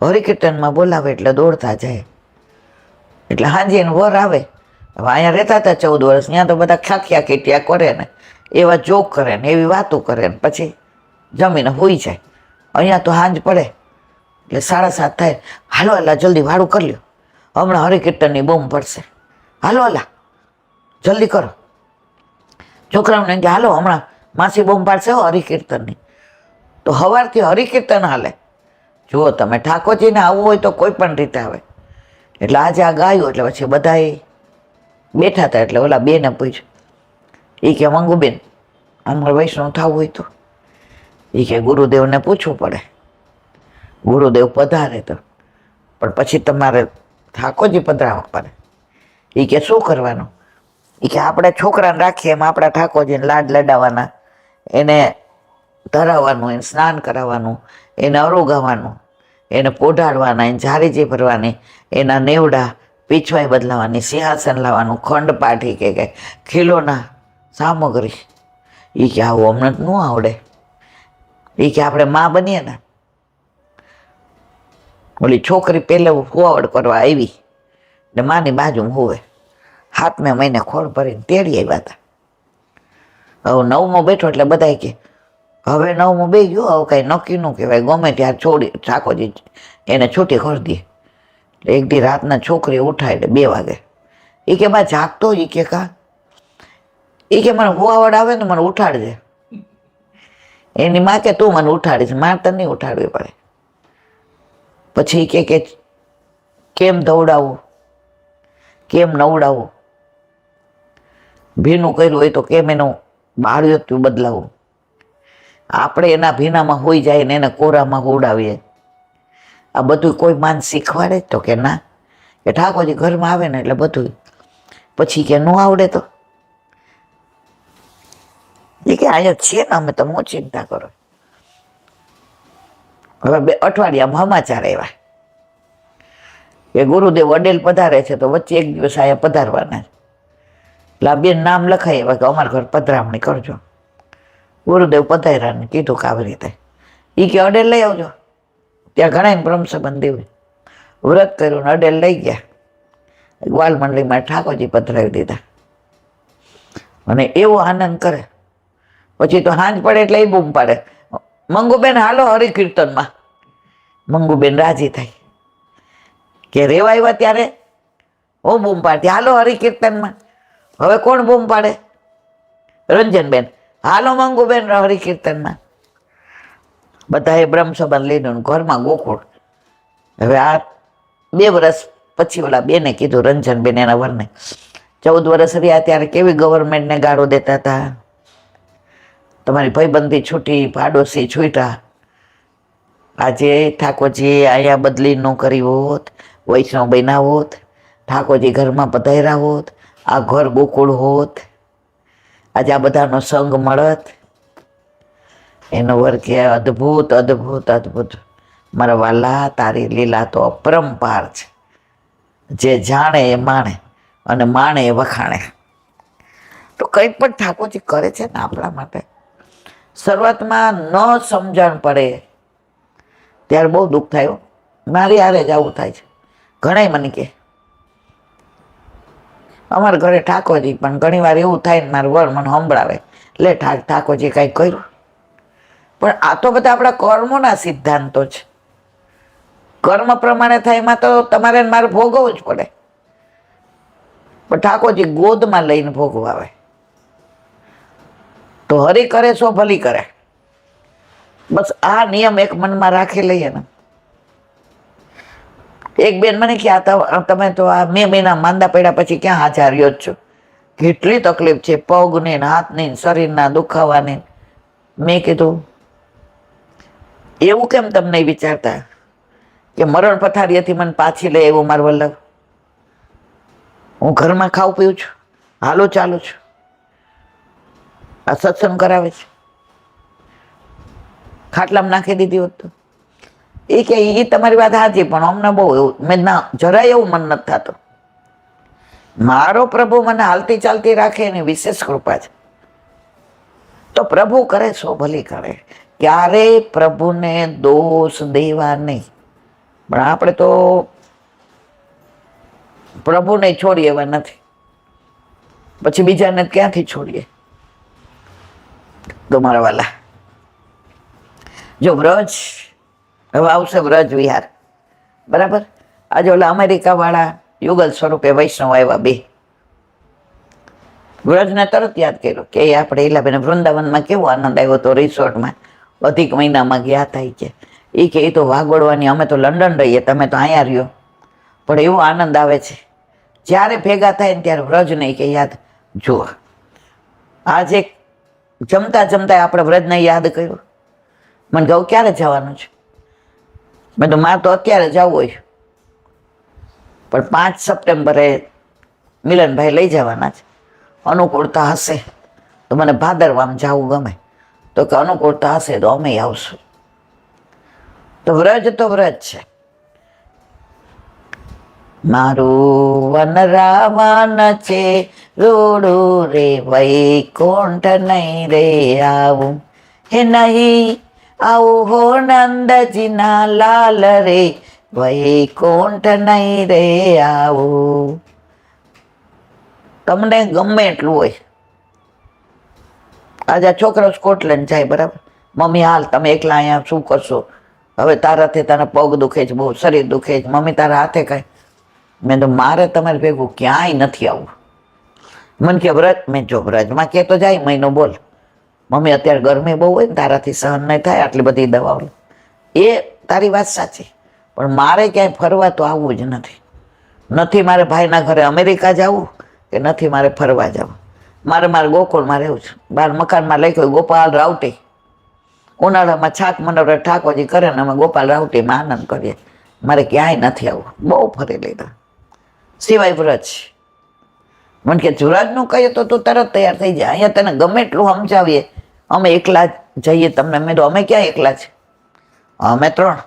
હરિકીર્તનમાં બોલાવે એટલે દોડતા જાય. એટલે સાંજે એનો વર આવે. હવે અહીંયા રહેતા હતા 14 વર્ષ, ત્યાં તો બધા ખાખિયા કીટિયા કરે ને એવા જોક કરે ને એવી વાતો કરે ને પછી જમીને હોઈ જાય. અહીંયા તો સાંજ પડે એટલે 7:30 થાય, હાલો અલા જલ્દી વાળું કરી લ્યો, હમણાં હરિકીર્તનની બૂમ પડશે, હાલો અલા જલ્દી કરો. છોકરાઓને કે હાલો હમણાં માસી બૂમ પાડશે હરિકીર્તનની. તો સવારથી હરિકીર્તન હાલે. જુઓ તમે, ઠાકોરજીને આવવું હોય તો કોઈ પણ રીતે આવે. એટલે આજે આ ગાયું એટલે પછી બધા બેઠા હતા એટલે ઓલા બેને પૂછ્યું, એ કે મંગુબેન અમારે વૈષ્ણવ થવું હોય તો? એ કે ગુરુદેવને પૂછવું પડે, ગુરુદેવ પધારે તો, પણ પછી તમારે ઠાકોરજી પધરાવવા પડે. એ કે શું કરવાનું? એ કે આપણે છોકરાને રાખીએ એમ આપણા ઠાકોરજીને લાડ લડાવવાના, એને ધરાવવાનું, એને સ્નાન કરાવવાનું, એને અરોગાવાનું, એને પોઢાડવાના, એને ઝારીજી ભરવાની, એના નેવડા પીછવાઈ બદલાવાની, સિંહાસન લાવવાનું, ખંડ પાઠી કે ખીલોના સામગ્રી. એ કે આવું અમને ન આવડે. એ કે આપણે માં બનીએ ને. ઓલી છોકરી પહેલે હુવાવડ કરવા આવી ને માની બાજુમાં હોવે, 7મે મહિને ખોળ ભરીને તેડી આવ્યા હતા. હવે 9મો બેઠો એટલે બધા કે હવે 9મો બે ગયો, હવે કાંઈ નક્કી ન કહેવાય, ગમે ત્યારે છોડી ઠાકોરજી એને છૂટી કરી દે. એક દી રાતના છોકરી ઉઠાય એટલે 2 વાગે. એ કે બા જાગતો? એ કે કા? એ કે મને હુવાવડ આવે ને મને ઉઠાડજે. એની માં કે તું મને ઉઠાડીશ, મારે તને નહીં ઉઠાડવી પડે. પછી કે કેમ દોડાવું, કેમ નવડાવું, ભીનું કર્યું હોય તો કેમ એનું બાળ્યું બદલાવું. આપણે એના ભીનામાં હોઈ જાય ને એને કોરામાં હોડાવીએ. આ બધું કોઈ માન શીખવાડે તો કે ના, કે ઠાકોરજી ઘરમાં આવે ને એટલે બધું. પછી કે ન આવડે તો એ કે અહીંયા છીએ ને અમે, તમે ચિંતા કરો. હવે 2 અઠવાડિયામાં સમાચાર આવ્યા કે ગુરુદેવ અડેલ પધારે છે, તો વચ્ચે એક દિવસ આયા પધારવાના. એટલે આ બેન નામ લખાય એવા કે અમારા ઘર પધરામણી કરજો. ગુરુદેવ પધાર્યા ને કીધું કે આવી રીતે. એ કે અડેલ લઈ આવજો. ત્યાં ઘણા બ્રહ્મ સંબંધ દેવું વ્રત કર્યું ને અડેલ લઈ ગયા. ગ્વાલ મંડળીમાં ઠાકોરજી પધરાવી દીધા અને એવો આનંદ કરે. પછી તો સાંજ પડે એટલે એ બૂમ પાડે, મંગુબેન હાલો હરિકીર્તનમાં. મંગુબેન રાજી થાય કે રેવા આવ્યા ત્યારે હું બૂમ પાડતી, હાલો હરિકીર્તનમાં. હવે કોણ બૂમ પાડે? રંજનબેન, હાલો મંગુબેન હરિકીર્તનમાં. બધાએ બ્રહ્મ સંબંધ લીધું, ઘરમાં ગોકુળ. હવે આ 2 વર્ષ પછી ઓલા બેને કીધું, રંજનબેન એના વરને, 14 વર્ષ રહ્યા ત્યારે કેવી ગવર્મેન્ટને ગાળો દેતા હતા, તમારી ભાઈબંધી છૂટી, પાડોશી છૂટા. આજે ઠાકોરજી અહીંયા બદલી ન કરી હોત, વૈષ્ણવ બન્યા હોત, ઠાકોરજી ઘરમાં પધાર્યા હોત, આ ઘર ગોકુળ હોત, આજે આ બધાનો સંગ મળત. એનો વર્ગ કે અદ્ભુત અદ્ભુત અદ્ભુત. મારા વાલા, તારી લીલા તો અપરંપાર છે. જે જાણે એ માણે અને માણે એ વખાણે. તો કંઈ પણ ઠાકોરજી કરે છે ને આપણા માટે. શરૂઆતમાં ન સમજણ પડે ત્યારે બહુ દુઃખ થાય. મારી હારે જ આવું થાય છે. ઘણાય મને કે અમારા ઘરે ઠાકોરજી, પણ ઘણી વાર એવું થાય ને મારું વર મને સંભળાવે, લે ઠાકોરજી કાંઈ કર્યું. પણ આ તો બધા આપણા કર્મોના સિદ્ધાંતો છે. કર્મ પ્રમાણે થાય એમાં તો તમારે મારે ભોગવવું જ પડે. પણ ઠાકોરજી ગોદમાં લઈને ભોગવાવે. તો હરી કરે સો ભલી કરે. બસ આ નિયમ એક મનમાં રાખી લઈએ ને. એક બેન મને કે તમે તો આ 2 મહિના માંદા પડ્યા પછી ક્યાં હાજર રહ્યો જ છો, કેટલી તકલીફ છે, પગની હાથની શરીરના દુખાવાની. મેં કીધું એવું કેમ તમે નહીં વિચારતા કે મરણ પથારીએથી મને પાછી લે એવું મારું વલ્લભ. હું ઘરમાં ખાઉં પીઉં છું, હાલો ચાલુ છું, આ સત્સંગ કરાવે છે, ખાટલામાં નાખી દીધી હોત તો. એ કે એ તમારી વાત સાચી, પણ અમને બહુ એવું મેં ના જરાય એવું મન નથી થતું. મારો પ્રભુ મને હાલતી ચાલતી રાખે એની વિશેષ કૃપા છે. તો પ્રભુ કરે સો ભલી કરે. ક્યારેય પ્રભુને દોષ દેવા નહીં. પણ આપણે તો પ્રભુને છોડીએ એવા નથી, પછી બીજાને ક્યાંથી છોડીએ. તો મારા વાલા, જો વ્રજ હવે આવશે, વ્રજ વિહાર, બરાબર. આજે ઓલા અમેરિકા વાળા યુગલ સ્વરૂપે વૈષ્ણવ આવ્યા, 2 વ્રજને તરત યાદ કર્યો કે આપણે ઈલાબેન વૃંદાવનમાં કેવો આનંદ આવ્યો હતો, રિસોર્ટમાં અધિક મહિનામાં ગયા હતા. કે એ તો વાગોડવાની, અમે તો લંડન રહીએ, તમે તો અહીંયા રહ્યો, પણ એવો આનંદ આવે છે જ્યારે ભેગા થાય ને ત્યારે વ્રજ નહીં કે યાદ. જુઓ આજે જમતા જમતા આપણે વ્રજને યાદ કર્યું. મને કહું ક્યારે જવાનું છે? મેં તો મારે તો અત્યારે જવું હોય, પણ 5 સપ્ટેમ્બરે મિલનભાઈ લઈ જવાના છે. અનુકૂળતા હશે તો મને ભાદરવામાં જવું ગમે, તો કે અનુકૂળતા હશે તો અમે આવશું. તો વ્રજ છે. મારું વન રાવણ છે રોડું રે, વૈકુંઠ નહીં રે આવું, હે નહીં આવું હો નંદજીના લાલ રે, વૈકુંઠ નહીં રે આવું. તમને ગમે એટલું હોય. આજે છોકરો સ્કોટલેન્ડ જાય, બરાબર, મમ્મી હાલ તમે એકલા અહીંયા શું કરશો, હવે તારાથી તારા પગ દુખે છે, બહુ શરીર દુખે છે, મમ્મી તારા હાથે કાંઈ. મેં તો મારે તમારે ભેગું ક્યાંય નથી આવવું. મને કે વ્રજ, મેં જો વ્રજમાં કે તો જાય મહિનો, બોલ મમ્મી અત્યારે ગરમી બહુ હોય ને, તારાથી સહન નહીં થાય આટલી બધી દવાઓ. એ તારી વાત સાચી, પણ મારે ક્યાંય ફરવા તો આવવું જ નથી. મારે ભાઈના ઘરે અમેરિકા જવું, કે નથી મારે ફરવા જવું. મારે ગોકુળમાં રહેવું છે. 12 મકાનમાં લખ્યું ગોપાલ રાવટી. ઉનાળામાં છાક મનોરથ ઠાકોરજી કરે ને અમે ગોપાલ રાવટીમાં આનંદ કરીએ. મારે ક્યાંય નથી આવવું, બહુ ફરી લીધા. સિવાય વ્રજ. મને કે વ્રજનું કહીએ તો તું તરત તૈયાર થઈ જાય. અહીંયા તને ગમે એટલું સમજાવીએ, અમે એકલા જઈએ તમને. મેં તો અમે ક્યાં એકલા છે, અમે 3,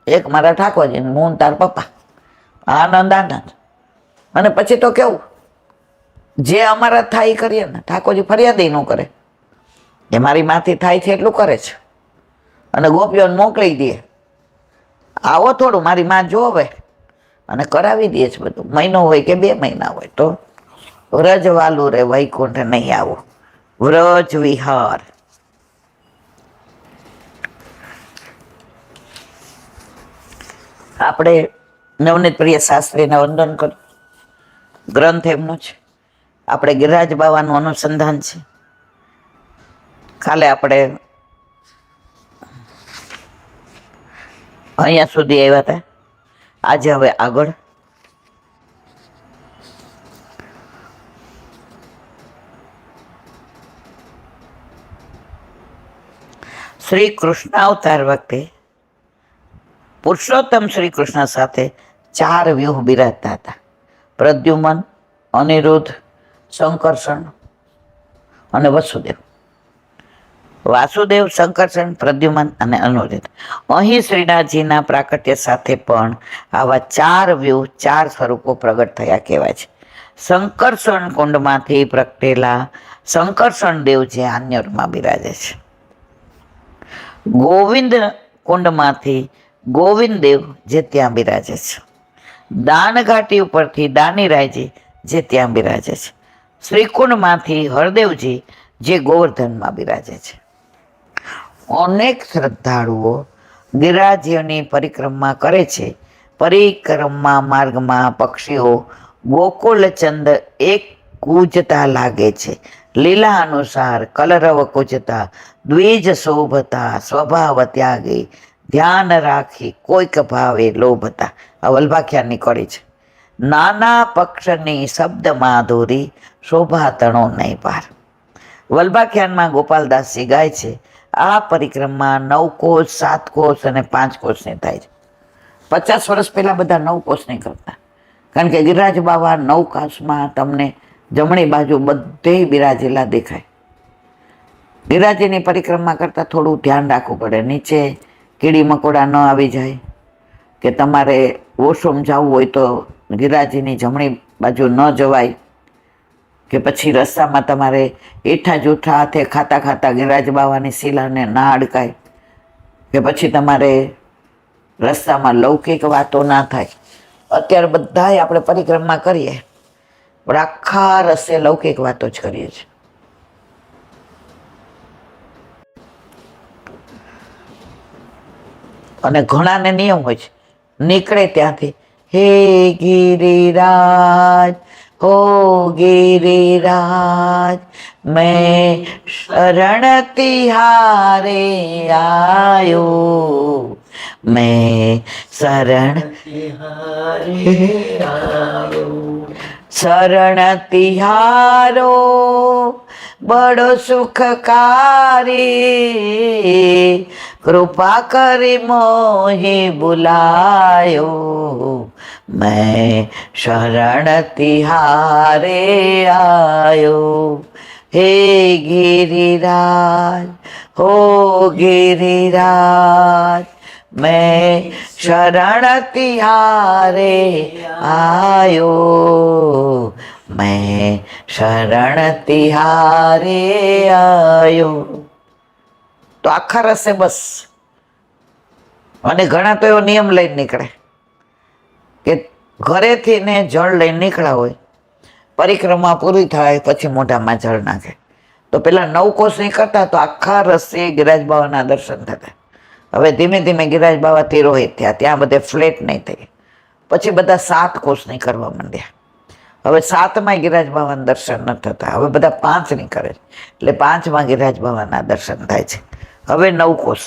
એક મારા ઠાકોરજી, હું તાર પપ્પા. આનંદ. અને પછી તો કેવું, જે અમારા થાય કરીએ ને, ઠાકોરજી ફરિયાદ ન કરે. એ મારી માંથી થાય છે એટલું કરે છે. અને ગોપીઓને મોકલી દે, આવો થોડું મારી માં જોવે, અને કરાવી દે છે બધું. મહિનો હોય કે 2 મહિના હોય. તો વ્રજ વાલું રે, વૈકુંઠ નહીં આવું. વ્રજ વિહાર. આપણે નવનીત પ્રિય શાસ્ત્રીને વંદન કર. ગ્રંથ એમનો છે. આપણે ગિરિરાજ બાવાનું અનુસંધાન છે. કાલે આપણે અહીંયા સુધી આવ્યા હતા. આજે હવે આગળ શ્રી કૃષ્ણ અવતાર વખતે પુરુષોત્તમ શ્રી કૃષ્ણ સાથે 4 વ્યૂહ બિરાજતા હતા. પ્રદ્યુમન, અનિરુદ્ધ, શંકર્ષણ અને વસુદેવ. વાસુદેવ, શંકર્ષણ, પ્રદ્યુમન અને અનિરુદ્ધ. અહીં શ્રીનાથજીના પ્રાકટ્ય સાથે પણ આવા 4 વ્યૂહ, 4 સ્વરૂપો પ્રગટ થયા કહેવાય છે. શંકર્ષણ કુંડમાંથી પ્રગટેલા શંકર્ષણ દેવ જે આન્યરમાં બિરાજે છે. ગોવિંદ કુંડમાંથી ગોવિંદ દેવ જે ત્યાં બિરાજે છે. દાનઘાટી ઉપરથી દાનીરાયજી જે ત્યાં બિરાજે છે. શ્રીકુંડમાંથી હરદેવજી જે ગોવર્ધનમાં બિરાજે છે. અનેક શ્રદ્ધાળુઓ ગિરિરાજની પરિક્રમા કરે છે. પરિક્રમા માર્ગમાં પક્ષીઓ ગોકુલચંદ એક કૂજતા લાગે છે, લીલા અનુસાર કલરવ કૂજતા, દ્વિજ શોભતા, સ્વભાવ ત્યાગી, ધ્યાન રાખી કોઈક ભાવે લોભતા. આ વલ્ભાખ્યાનની કડી છે. નાના પક્ષની શબ્દ માધુરી, શોભા તણો નહીં પાર. વલ્ભાખ્યાનમાં ગોપાલદાસજી ગાય છે, આ પરિક્રમા 9 કોષ, 7 કોષ અને 5 કોષની થાય છે. 50 વર્ષ પહેલા બધા 9 કોષની કરતા, કારણ કે ગિરિરાજ બાવા 9 કોષમાં તમને જમણી બાજુ બધે બિરાજેલા દેખાય. ગિરિરાજની પરિક્રમા કરતા થોડું ધ્યાન રાખવું પડે, નીચે કીડી મકોડા ન આવી જાય, કે તમારે વોશરૂમ જવું હોય તો ગિરિરાજની જમણી બાજુ ન જવાય, કે પછી રસ્તામાં તમારે એઠા જૂઠા હાથે ખાતા ખાતા ગિરિરાજ બાવાની શિલાને ના અડકાય, કે પછી તમારે રસ્તામાં લૌકિક વાતો ના થાય. અત્યારે બધાય આપણે પરિક્રમા કરીએ પણ આખા રસ્તે લૌકિક વાતો જ કરીએ છીએ. અને ઘણાને નિયમ હોય છે, નીકળે ત્યાંથી હે ગિરિરાજ હો गिरिराज मैं शरण तिहारे आयो, मैं शरण तिहारे आयो, शरण तिहारो बड़ो सुखकारी, कृपा करी मोहि बुलायो, मैं शरण तिहारे आयो. हे गिरिराज हो गिरिराज मैं शरण तिहारे आयो, मैं शरण तिहारे आयो. તો આખા રસ્તે બસ. અને ઘણા તો એવો નિયમ લઈને નીકળે કે ઘરેથી ને જળ લઈને નીકળ્યા હોય, પરિક્રમા પૂરી થાય પછી મોઢામાં જળ નાખે. તો પેલા 9 કોષ નહીં કરતા તો આખા રસ્તે ગિરિરાજ બાવાના દર્શન થતા. હવે ધીમે ધીમે ગિરિરાજ બાવા તિરોહિત થયા, ત્યાં બધે ફ્લેટ નહીં થઈ, પછી બધા 7 કોષ નહીં કરવા માંડ્યા. હવે 7માં ગિરિરાજ બાવાના દર્શન ન થતા, હવે બધા 5 નહીં કરે, એટલે 5માં ગિરિરાજ બાવાના દર્શન થાય છે. હવે 9 કોષ.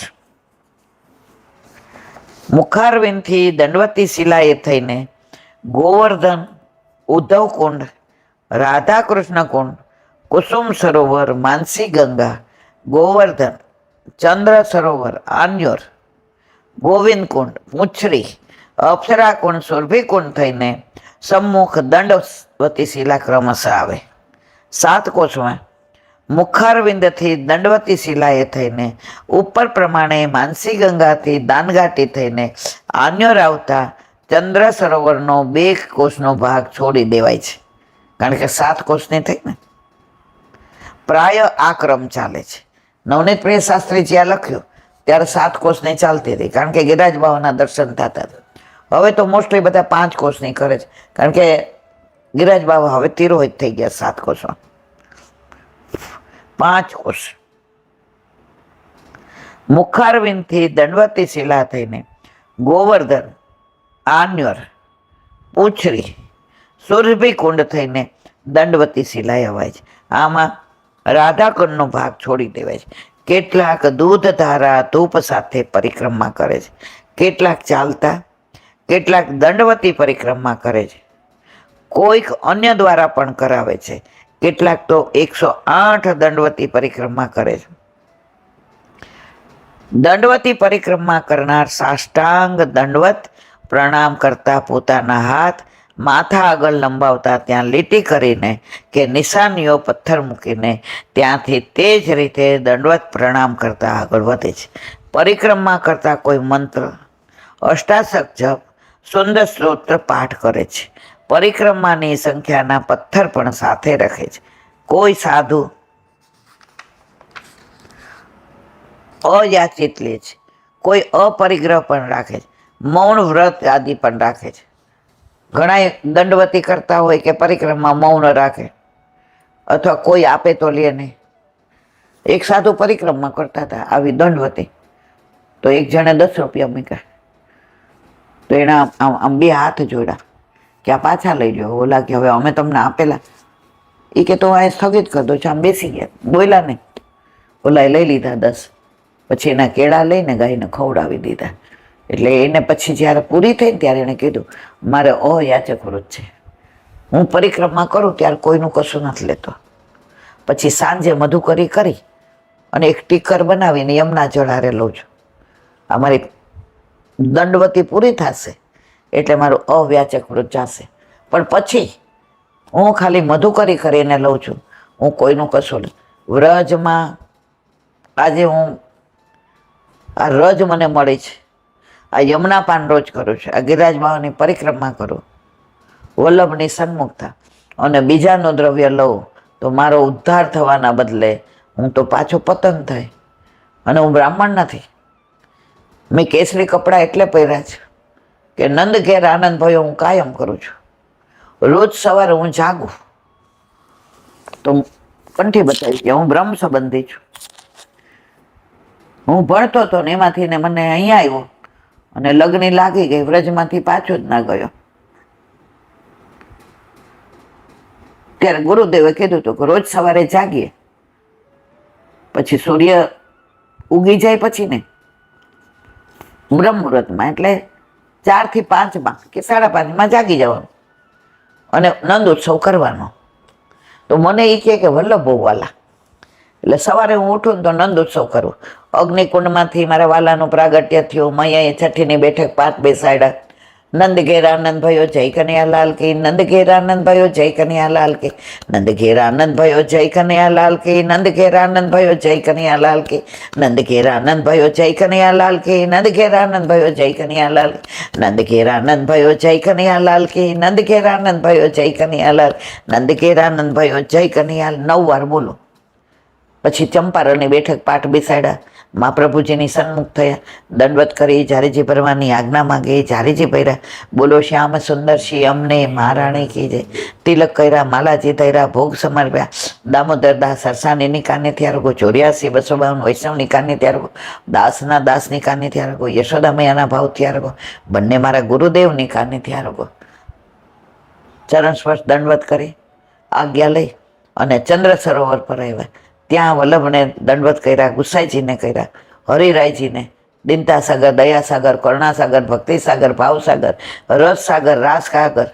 મુખારવિંદથી દંડવતી શિલાએ થઈને ગોવર્ધન, ઉદ્ધવ કુંડ, રાધાકૃષ્ણ કુંડ, કુસુમ સરોવર, માનસી ગંગા, ગોવર્ધન, ચંદ્ર સરોવર, આન્યોર, ગોવિંદ કુંડ, પૂંછડી, અપ્સરા કુંડ, સુરભી કુંડ થઈને સમ્મુખ દંડવતી શિલા ક્રમશઃ આવે. 7 કોષમાં મુખારવિંદથી દંડવતી શિલાએ થઈને ઉપર પ્રમાણે માનસી ગંગાથી દાનઘાટી થઈને આન્યોર આવતા ચંદ્ર સરોવરનો 2 કોષનો ભાગ છોડી દેવાય છે, કારણ કે 7 કોષની થઈ ને. પ્રાય આ ક્રમ ચાલે છે. નવનીત પ્રિય શાસ્ત્રી જ્યાં લખ્યું ત્યારે 7 કોષની ચાલતી હતી, કારણ કે ગિરિરાજ બાવાના દર્શન થતા હતા. હવે તો મોસ્ટલી બધા 5 કોષની કરે છે, કારણ કે ગિરિરાજ બાવા હવે તિરોહિત થઈ ગયા. 7 કોષમાં 5 કોષ. મુખારવિંદથી દંડવતી શિલા થઈને ગોવર્ધન, આન્યોર, પૂંછડી, સુરભી કુંડ થઈને દંડવતી શિલાએ અવાય છે. આમાં રાધાકુંડનો ભાગ છોડી દેવાય છે. કેટલાક દૂધ ધારા ધૂપ સાથે પરિક્રમા કરે છે, કેટલાક ચાલતા, કેટલાક દંડવતી પરિક્રમા કરે છે, કોઈક અન્ય દ્વારા પણ કરાવે છે, કેટલાક તો 108 દંડવતી પરિક્રમા કરે છે. દંડવતી પરિક્રમા કરનાર સાષ્ટાંગ દંડવત પ્રણામ કરતા પોતાના હાથ માથા આગળ લંબાવતા ત્યાં લીટી કરીને કે નિશાનીઓ પથ્થર મૂકીને ત્યાંથી તે જ રીતે દંડવત પ્રણામ કરતા આગળ વધે છે. પરિક્રમા કરતા કોઈ મંત્ર, અષ્ટાશક જપ, સુંદર સ્તોત્ર પાઠ કરે છે. પરિક્રમાની સંખ્યાના પથ્થર પણ સાથે રાખે છે. કોઈ સાધુ અયાચિત લે છે, કોઈ અપરિગ્રહ પણ રાખે છે, મૌન વ્રત આદિ પણ રાખે છે. ઘણા દંડવતી કરતા હોય કે પરિક્રમા મૌન રાખે, અથવા કોઈ આપે તો લે નહીં. એક સાધુ પરિક્રમા કરતા હતા આવી દંડવતી, તો એક જણે 10 રૂપિયા મૂક્યા, તો એના આમ 2 હાથ જોડ્યા કે આ પાછા લઈ લો. ઓલા કે હવે અમે તમને આપેલા. એ કે તો આ સ્થગિત કરી દો. આમ બેસી ગયા, બોલ્યા નહીં. ઓલાએ લઈ લીધા 10. પછી એના કેળા લઈને ગાયને ખવડાવી દીધા. એટલે એને પછી જ્યારે પૂરી થઈ ત્યારે એણે કીધું મારે અયાચક વ્રત છે, હું પરિક્રમા કરું ત્યારે કોઈનું કશું નથી લેતો. પછી સાંજે મધુકરી કરી અને એક ટીકર બનાવીને યમુના જળ હારે લઉં છું. અમારી દંડવતી પૂરી થશે એટલે મારું અવ્યાચક વ્રત જશે. પણ પછી હું ખાલી મધુકરી કરીને લઉં છું, હું કોઈનું કશું નહીં. વ્રજમાં આજે હું આ રજ મને મળી છે, આ યમુના પાન રોજ કરું છું, આ ગિરિરાજ બાવાની પરિક્રમા કરું, વલ્લભની સન્મુખતા અને બીજાનું દ્રવ્ય લઉં તો મારો ઉદ્ધાર થવાના બદલે હું તો પાછો પતન થાય. અને હું બ્રાહ્મણ નથી. મેં કેસરી કપડાં એટલે પહેર્યા છે કે નંદ ઘેર આનંદ ભયો હું કાયમ કરું છું. રોજ સવારે હું જાગું તો કંઠી બતાવી કે હું બ્રહ્મ સંબંધી છું. હું ભણતો હતો ને એમાંથી ને મને અહીંયા આવ્યો અને લગ્ન લાગી ગઈ, વ્રજમાંથી પાછો જ ના ગયો. ત્યારે ગુરુદેવે કીધું હતું કે રોજ સવારે જાગીએ, પછી સૂર્ય ઉગી જાય પછી ને બ્રહ્મ મુહૂર્તમાં એટલે 4 થી 5 કે 5:30 જાગી જવાનું અને નંદ ઉત્સવ કરવાનો. તો મને એ કહે કે વલ્લભ બહુ વાલા, એટલે સવારે હું ઉઠું ને તો નંદ ઉત્સવ કરું. અગ્નિકુંડમાંથી મારા વાલાનું પ્રાગટ્ય થયું, મૈયાએ છઠ્ઠીની બેઠક પાઠ બેસાડ્યા. નંદ ઘેર આનંદ ભયો જય કનૈયાલાલ કી, નંદ ઘેર આનંદ ભયો જય કનૈયાલાલ કી, નંદ ઘેર આનંદ ભયો જય કનૈયાલાલ કી, નંદ ઘેર આનંદ ભયો જય કનૈયાલાલ કી, નંદ ઘેર આનંદ ભયો જય કનૈયાલાલ કી, નંદ ઘેર આનંદ ભયો જય કનૈયાલાલ, નંદ ઘેર આનંદ ભયો જય કનૈયાલાલ કી, નંદ ઘેર આનંદ ભયો જય કનૈયાલાલ, નંદ ઘેર આનંદ ભયો જય કનૈયાલાલ. 9 વાર બોલો. પછી ચંપારણની બેઠક પાઠ બેસાડ્યા, મહાપ્રભુજીની સન્મુખ થયા, દંડવત કરી, ઝારીજી ભરવાની આજ્ઞા માંગી, ઝારીજી ભર્યા, બોલો શ્યામ સુંદર શ્રી અમને મહારાણી કી જય. તિલક કર્યા, માલાજી ધર્યા, ભોગ સમર્પ્યા. દામોદર દાસ સરસાણીની કાને ત્યારગો, 84-252 વૈષ્ણવની કાને ત્યારગો, દાસના દાસની કાને ત્યારગો, યશોદા મૈયાના ભાવ ત્યારગો, બંને મારા ગુરુદેવની કાને ત્યારગો. ચરણ સ્પર્શ દંડવત કરી આજ્ઞા લઈ અને ચંદ્ર સરોવર પર આવ્યા. ત્યાં વલ્લભને દંડવત કર્યા, ગુસાઈજીને કર્યા, હરિરાયજીને, દિનતાસાગર, દયાસાગર, કરુણાસાગર, ભક્તિસાગર, ભાવસાગર, રસસાગર, રાસસાગર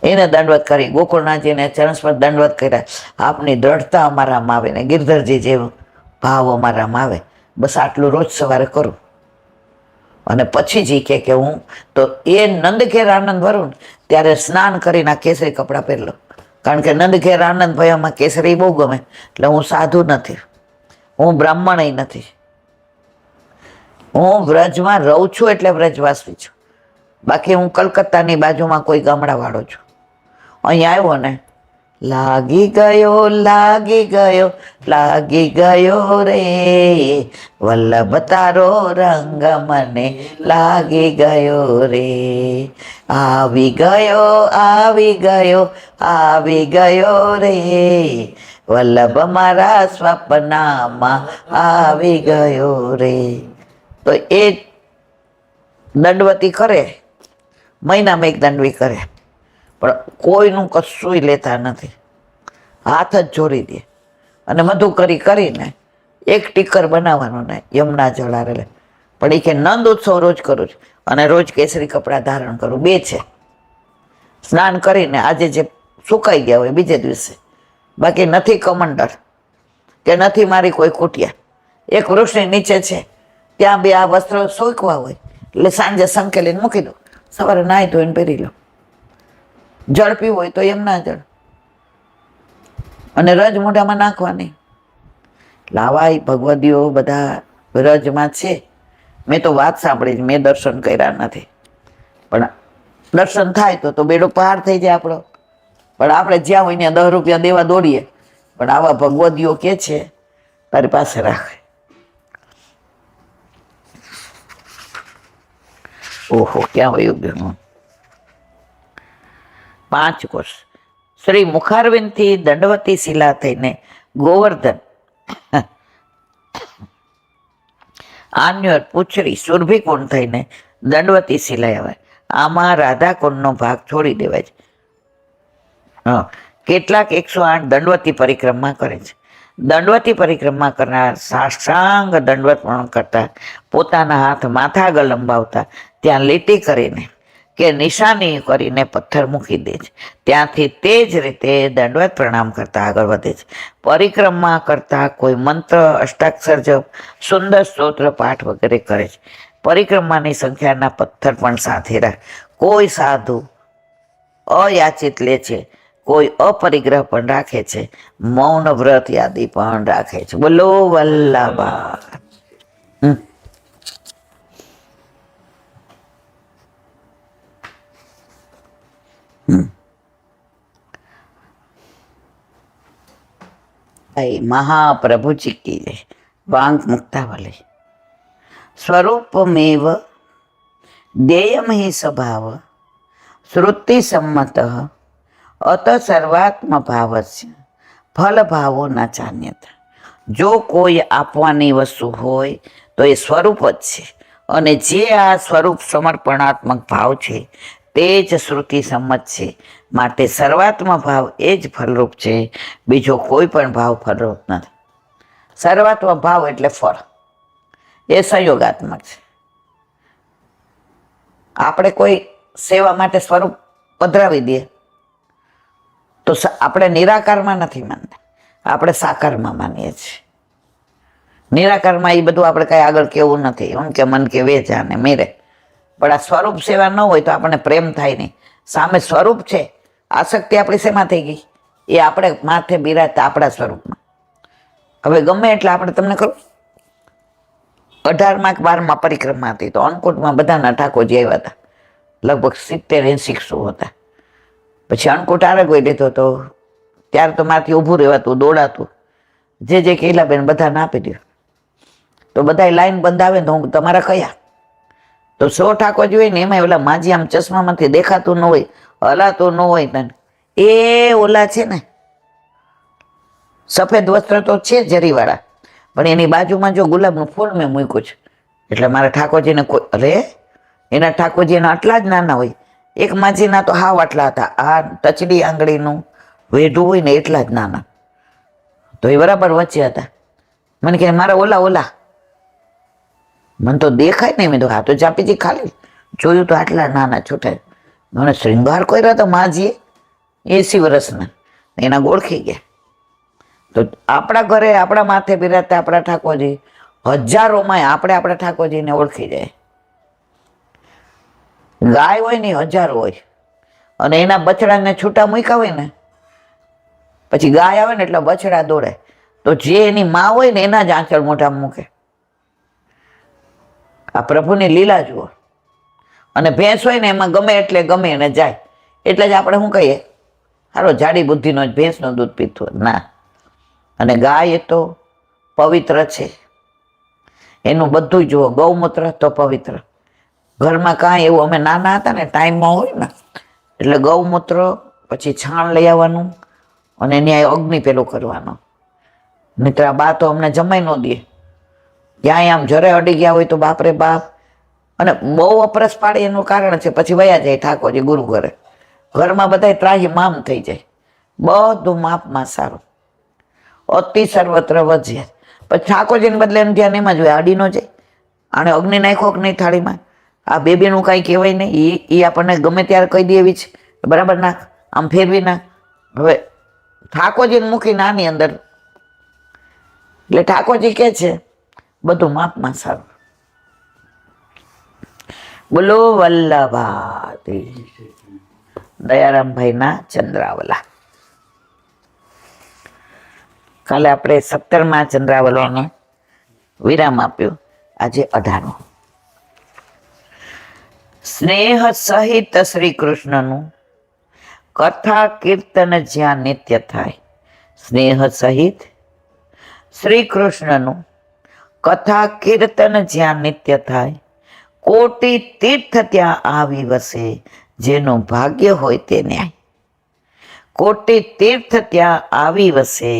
એને દંડવત કરી. ગોકુળનાથજીને ચરણસ્પર્શ દંડવત કર્યા. આપની દ્રઢતા અમારામાં આવે ને ગિરધરજી જેવો ભાવ અમારામાં આવે. બસ આટલું રોજ સવારે કરું. અને પછી જી કે હું તો એ નંદ ઘેર આનંદ ભરું ને ત્યારે સ્નાન કરીને આ કેસરી કપડાં પહેરી લઉં. કારણ કે નંદ ઘેર આનંદ ભયામાં કેસરી બહુ ગમે. એટલે હું સાધુ નથી, હું બ્રાહ્મણ નથી, હું વ્રજમાં રહું છું એટલે વ્રજવાસી છું. બાકી હું કલકત્તાની બાજુમાં કોઈ ગામડાવાળો છું. અહીંયા આવ્યો ને લાગી ગયો લાગી ગયો લાગી ગયો રે, વલ્લભ તારો રંગ મને લાગી ગયો રે, આવી ગયો આવી ગયો આવી ગયો રે, વલ્લભ મારા સ્વપ્નમાં આવી ગયો રે. તો એ દંડવતી કરે, મહિનામાં એક દંડવી કરે, પણ કોઈનું કશું લેતા નથી, હાથ જ જોડી દે. અને મધુકરી કરીને એક ટીકર બનાવવાનું ને યમુના જળ હારે. પણ એ કે નંદ ઉત્સવ રોજ કરું છું અને રોજ કેસરી કપડાં ધારણ કરું. 2 છે. સ્નાન કરીને આજે જે સુકાઈ ગયા હોય બીજે દિવસે, બાકી નથી કમંડળ કે નથી મારી કોઈ કુટિયા. એક વૃક્ષની નીચે છે, ત્યાં બે આ વસ્ત્રો સૂકવા હોય એટલે સાંજે સંકેલીને મૂકી દો, સવારે નાહી ધોઈને પહેરી લો. જળ પીવું હોય તો યમુના જળ, અને રજ મોઢામાં નાખવાની. લાવાય ભગવદીઓ બધા રજમાં છે. મેં તો વાત સાંભળી, મેં દર્શન કર્યા નથી, પણ દર્શન થાય તો બેડો પાર થઈ જાય આપણો. પણ આપણે જ્યાં હોય ત્યાં 10 રૂપિયા દેવા દોડીએ, પણ આવા ભગવદીઓ કે છે તારી પાસે રાખે. ઓહો, ક્યાં વયું ગયું. 5 કોષ. શ્રી મુખારવિંદથી દંડવતી શિલા થઈને ગોવર્ધન, આન્યોર, પુછરી, સુરભીકુંડ થઈને દંડવતી શિલા આવે. આમાં રાધાકુંડનો ભાગ છોડી દેવાય છે. હા, કેટલાક 108 દંડવતી પરિક્રમા કરે છે. દંડવતી પરિક્રમા કરનાર સાષ્ટાંગ દંડવત પણ કરતા પોતાના હાથ માથા આગળ લંબાવતા ત્યાં લીટી કરીને કે નિશાની કરીને પથ્થર મૂકી દે છે. ત્યાંથી તે જ રીતે દંડવત પ્રણામ કરતા આગળ વધે છે. પરિક્રમા કરતા કોઈ મંત્ર, અષ્ટાક્ષર જપ, સુંદર સ્તોત્ર પાઠ વગેરે કરે છે. પરિક્રમાની સંખ્યાના પથ્થર પણ સાથે રાખ. કોઈ સાધુ અયાચિત લે છે, કોઈ અપરિગ્રહ પણ રાખે છે, મૌન વ્રત યાદી પણ રાખે છે. બોલો વલ્લભા. મહાપ્રભુજી કી જય. વાંગ મુક્તાવલી. સ્વરૂપમેવ દેયમ હિ સ્વભાવ શ્રુતિ સંમત અત સર્વાત્મ ભાવસ્ય ફલ ભાવો ના ચાન્યતા. જો કોઈ આપવાની વસ્તુ હોય તો એ સ્વરૂપ જ છે, અને જે આ સ્વરૂપ સમર્પણાત્મક ભાવ છે તે જ શ્રુતિ સંમત છે. માટે સર્વાત્મ ભાવ એ જ ફલરૂપ છે, બીજો કોઈ પણ ભાવ ફલરૂપ નથી. સર્વાત્મ ભાવ એટલે ફળ, એ સંયોગાત્મક છે. આપણે કોઈ સેવા માટે સ્વરૂપ પધરાવી દઈએ તો આપણે નિરાકારમાં નથી માનતા, આપણે સાકારમાં માનીએ છીએ. નિરાકારમાં એ બધું આપણે કઈ આગળ કેવું નથી, એમ કે મન કે વેચા ને મેરે. પણ આ સ્વરૂપ સેવા ન હોય તો આપણને પ્રેમ થાય નહીં. સામે સ્વરૂપ છે, આસક્તિ આપણી શેમાં થઈ ગઈ? એ આપણે માથે બિરાજતા આપણા સ્વરૂપમાં. હવે ગમે એટલે આપણે તમને કહું, 18માં કે 12માં પરિક્રમા હતી તો અન્નકૂટમાં બધાના ઠાકોરજી આવ્યા હતા. લગભગ 70-80 હતા. પછી અન્નકૂટ આરગવી લીધો તો ત્યારે તો મારાથી ઊભું રહેવાતું, દોડાતું. જે કેલાબેન બધાને આપી દો. તો બધા લાઈન બંધાવે ને તો હું તમારા કયા? તો 100 ઠાકોરજી હોય ને એમાં ઓલા માજી આમ ચશ્મામાંથી દેખાતું ન હોય, હલાતું ન હોય ને, એ ઓલા છે ને સફેદ વસ્ત્ર તો છે જરીવાળા, પણ એની બાજુમાં જો ગુલાબનું ફૂલ મેં મૂક્યું છે. એટલે મારા ઠાકોરજીને કોઈ અરે એના ઠાકોરજી એના આટલા જ નાના હોય. એક માજીના તો હાવ આટલા હતા, આ ટચડી આંગળીનું વેઢું હોય ને એટલા જ નાના. તો એ બરાબર વચ્ચે હતા. મને કહે મારા ઓલા મને તો દેખાય નહીં. મેં તો હા તો ચાપીજી ખાલી જોયું તો આટલા નાના છોટા. મને શ્રૃંગાર કર્યો તો માજીએ 80 વર્ષના, એના ઓળખી ગયા. તો આપણા ઘરે આપણા માથે બિરાજતા આપણા ઠાકોરજી હજારોમાં આપણે આપણા ઠાકોરજીને ઓળખી જાય. ગાય હોય ને 1000 હોય, અને એના બછડાને છૂટા મૂક્યા હોય ને, પછી ગાય આવે ને એટલે બછડા દોડે. તો જે એની માં હોય ને એના જ આંચળ મોઢામાં મૂકે. આ પ્રભુની લીલા જુઓ. અને ભેંસ હોય ને એમાં ગમે એટલે ગમે એને જાય. એટલે જ આપણે શું કહીએ, હારો જાડી બુદ્ધિનો જ ભેંસનું દૂધ પીતું. ના, અને ગાય એ તો પવિત્ર છે. એનું બધું જુઓ, ગૌમૂત્ર તો પવિત્ર. ઘરમાં કાંઈ એવું, અમે નાના હતા ને ટાઈમમાં હોય ને એટલે ગૌમૂત્ર પછી છાણ લઈ આવવાનું અને એની અગ્નિ પેલું કરવાનો. મિત્ર આ બા તો અમને જમાઈ ન દે. ક્યાંય આમ જરે અડી ગયા હોય તો બાપરે બાપ. અને બહુ અપરસ પાડે એનું કારણ છે પછી વયા જાય ઠાકોરજી ગુરુ ઘરે. ઘરમાં બધા ત્રાહી મામ થઈ જાય. બધું માપમાં સારું, અતિ સર્વત્ર વજ્ય. પછી ઠાકોરજીને બદલે એનું ધ્યાન એમાં જોઈએ, આડી ન જાય. આને અગ્નિ નાખ્યો કે નહીં થાળીમાં, આ બેબીનું કાંઈ કહેવાય નહીં. એ આપણને ગમે ત્યારે કહી દે એવી છે, બરાબર નાખ, આમ ફેરવી નાખ. હવે ઠાકોરજીને મૂકીને આની અંદર, એટલે ઠાકોરજી કે છે બધું માપમાં સારું. બોલો વલ્લભા દયારામભાઈના ચંદ્રાવલા. કાલે આપણે 17માં ચંદ્રાવલાને વિરામ આપ્યું, આજે 18. સ્નેહ સહિત શ્રી કૃષ્ણનું કથા કીર્તન જ્યાં નિત્ય થાય. સ્નેહ સહિત શ્રી કૃષ્ણનું કથા કીર્તન જ્યાં નિત્ય થાય. કોટી તીર્થ ત્યાં આવી વસે, જેનું ભાગ્ય હોય તે ન્યાય. કોટી તીર્થ ત્યાં આવી વસે,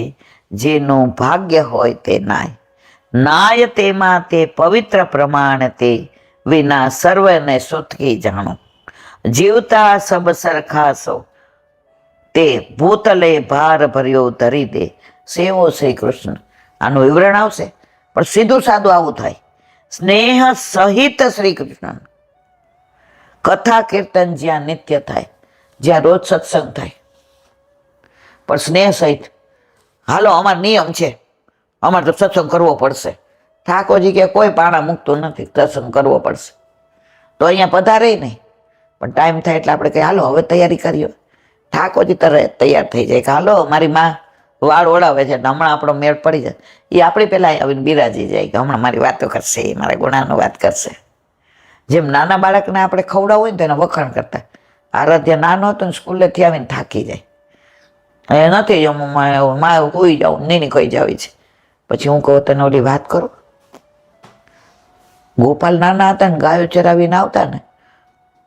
જેનું ભાગ્ય હોય તે નાય. નાય તેમાં તે પવિત્ર પ્રમાણ તે, વિના સર્વને સુતકી જાણો. જીવતા સબ સરખા સૌ, તે ભૂતલે ભાર ભર્યો ધરી દે, સેવો શ્રી કૃષ્ણ. આનું વિવરણ આવશે, પણ સીધું સાદું આવું થાય. સ્નેહ સહિત શ્રી કૃષ્ણ. કથા કીર્તન જ્યાં નિત્ય થાય, જ્યાં રોજ સત્સંગ થાય, પણ સ્નેહ સહિત. હાલો અમારો નિયમ છે, અમારે તો સત્સંગ કરવો પડશે. ઠાકોરજી કે કોઈ પાણા મૂકતું નથી, સત્સંગ કરવો પડશે. તો અહીંયા પધારે નહીં, પણ ટાઈમ થાય એટલે આપણે કહીએ હાલો હવે તૈયારી કરીએ. ઠાકોરજી તરત તૈયાર થઈ જાય કે હાલો મારી માં વાળ ઓળાવે છે, હમણાં આપણો મેળ પડી જાય. એ આપણી પહેલાં આવીને બિરાજી જાય કે હમણાં મારી વાતો કરશે, એ મારા ગુણાનો વાત કરશે. જેમ નાના બાળકને આપણે ખવડાવવું હોય ને તો એને વખાણ કરતા. આરાધ્ય નાનો હતો ને સ્કૂલેથી આવીને થાકી જાય, એ નથી જમું, માં હોઈ જાઉં, નીની ખોઈ જાવી છે. પછી હું કહું તને ઓલી વાત કરું, ગોપાલ નાના હતા ને ગાયો ચરાવીને આવતા ને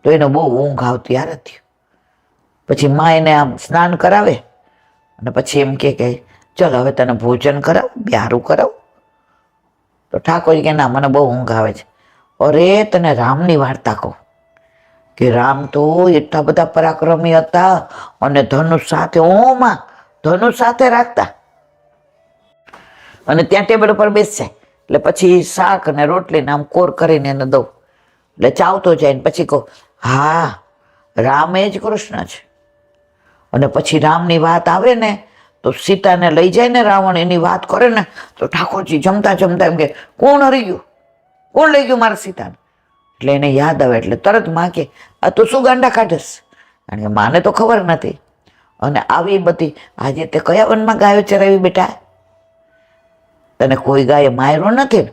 તો એને બહુ ઊંઘ આવતી આરાધ્ય. પછી માં એને આમ સ્નાન કરાવે અને પછી એમ કે ચલ હવે તને ભોજન કરાવ, બિહારું કરાવ. તો ઠાકોરજી કે ના મને બહુ ઊંઘ આવે છે. અરે તને રામની વાર્તા કહું કે રામ તો એટલા બધા પરાક્રમી હતા અને ધનુષ સાથે ઓમાં ધનુષ સાથે રાખતા અને ત્યાં ટેબલ ઉપર બેસશે એટલે પછી શાક અને રોટલીને આમ કોર કરીને એને દઉં એટલે ચાવતો જાય ને પછી કહું હા રામ એ જ કૃષ્ણ છે. અને પછી રામની વાત આવે ને તો સીતાને લઈ જાય ને રાવણ, એની વાત કરે ને તો ઠાકોરજી જમતા જમતા એમ કે કોણ હરી ગયું, કોણ લઈ ગયું મારા સીતાને. એટલે એને યાદ આવે એટલે તરત માં કે આ તું શું ગાંડા કાઢસ, કારણ કે માને તો ખબર નથી. અને આવી બધી આજે તે કયા વનમાં ગાયો ચરાવી બેટા, તને કોઈ ગાયે માર્યો નથી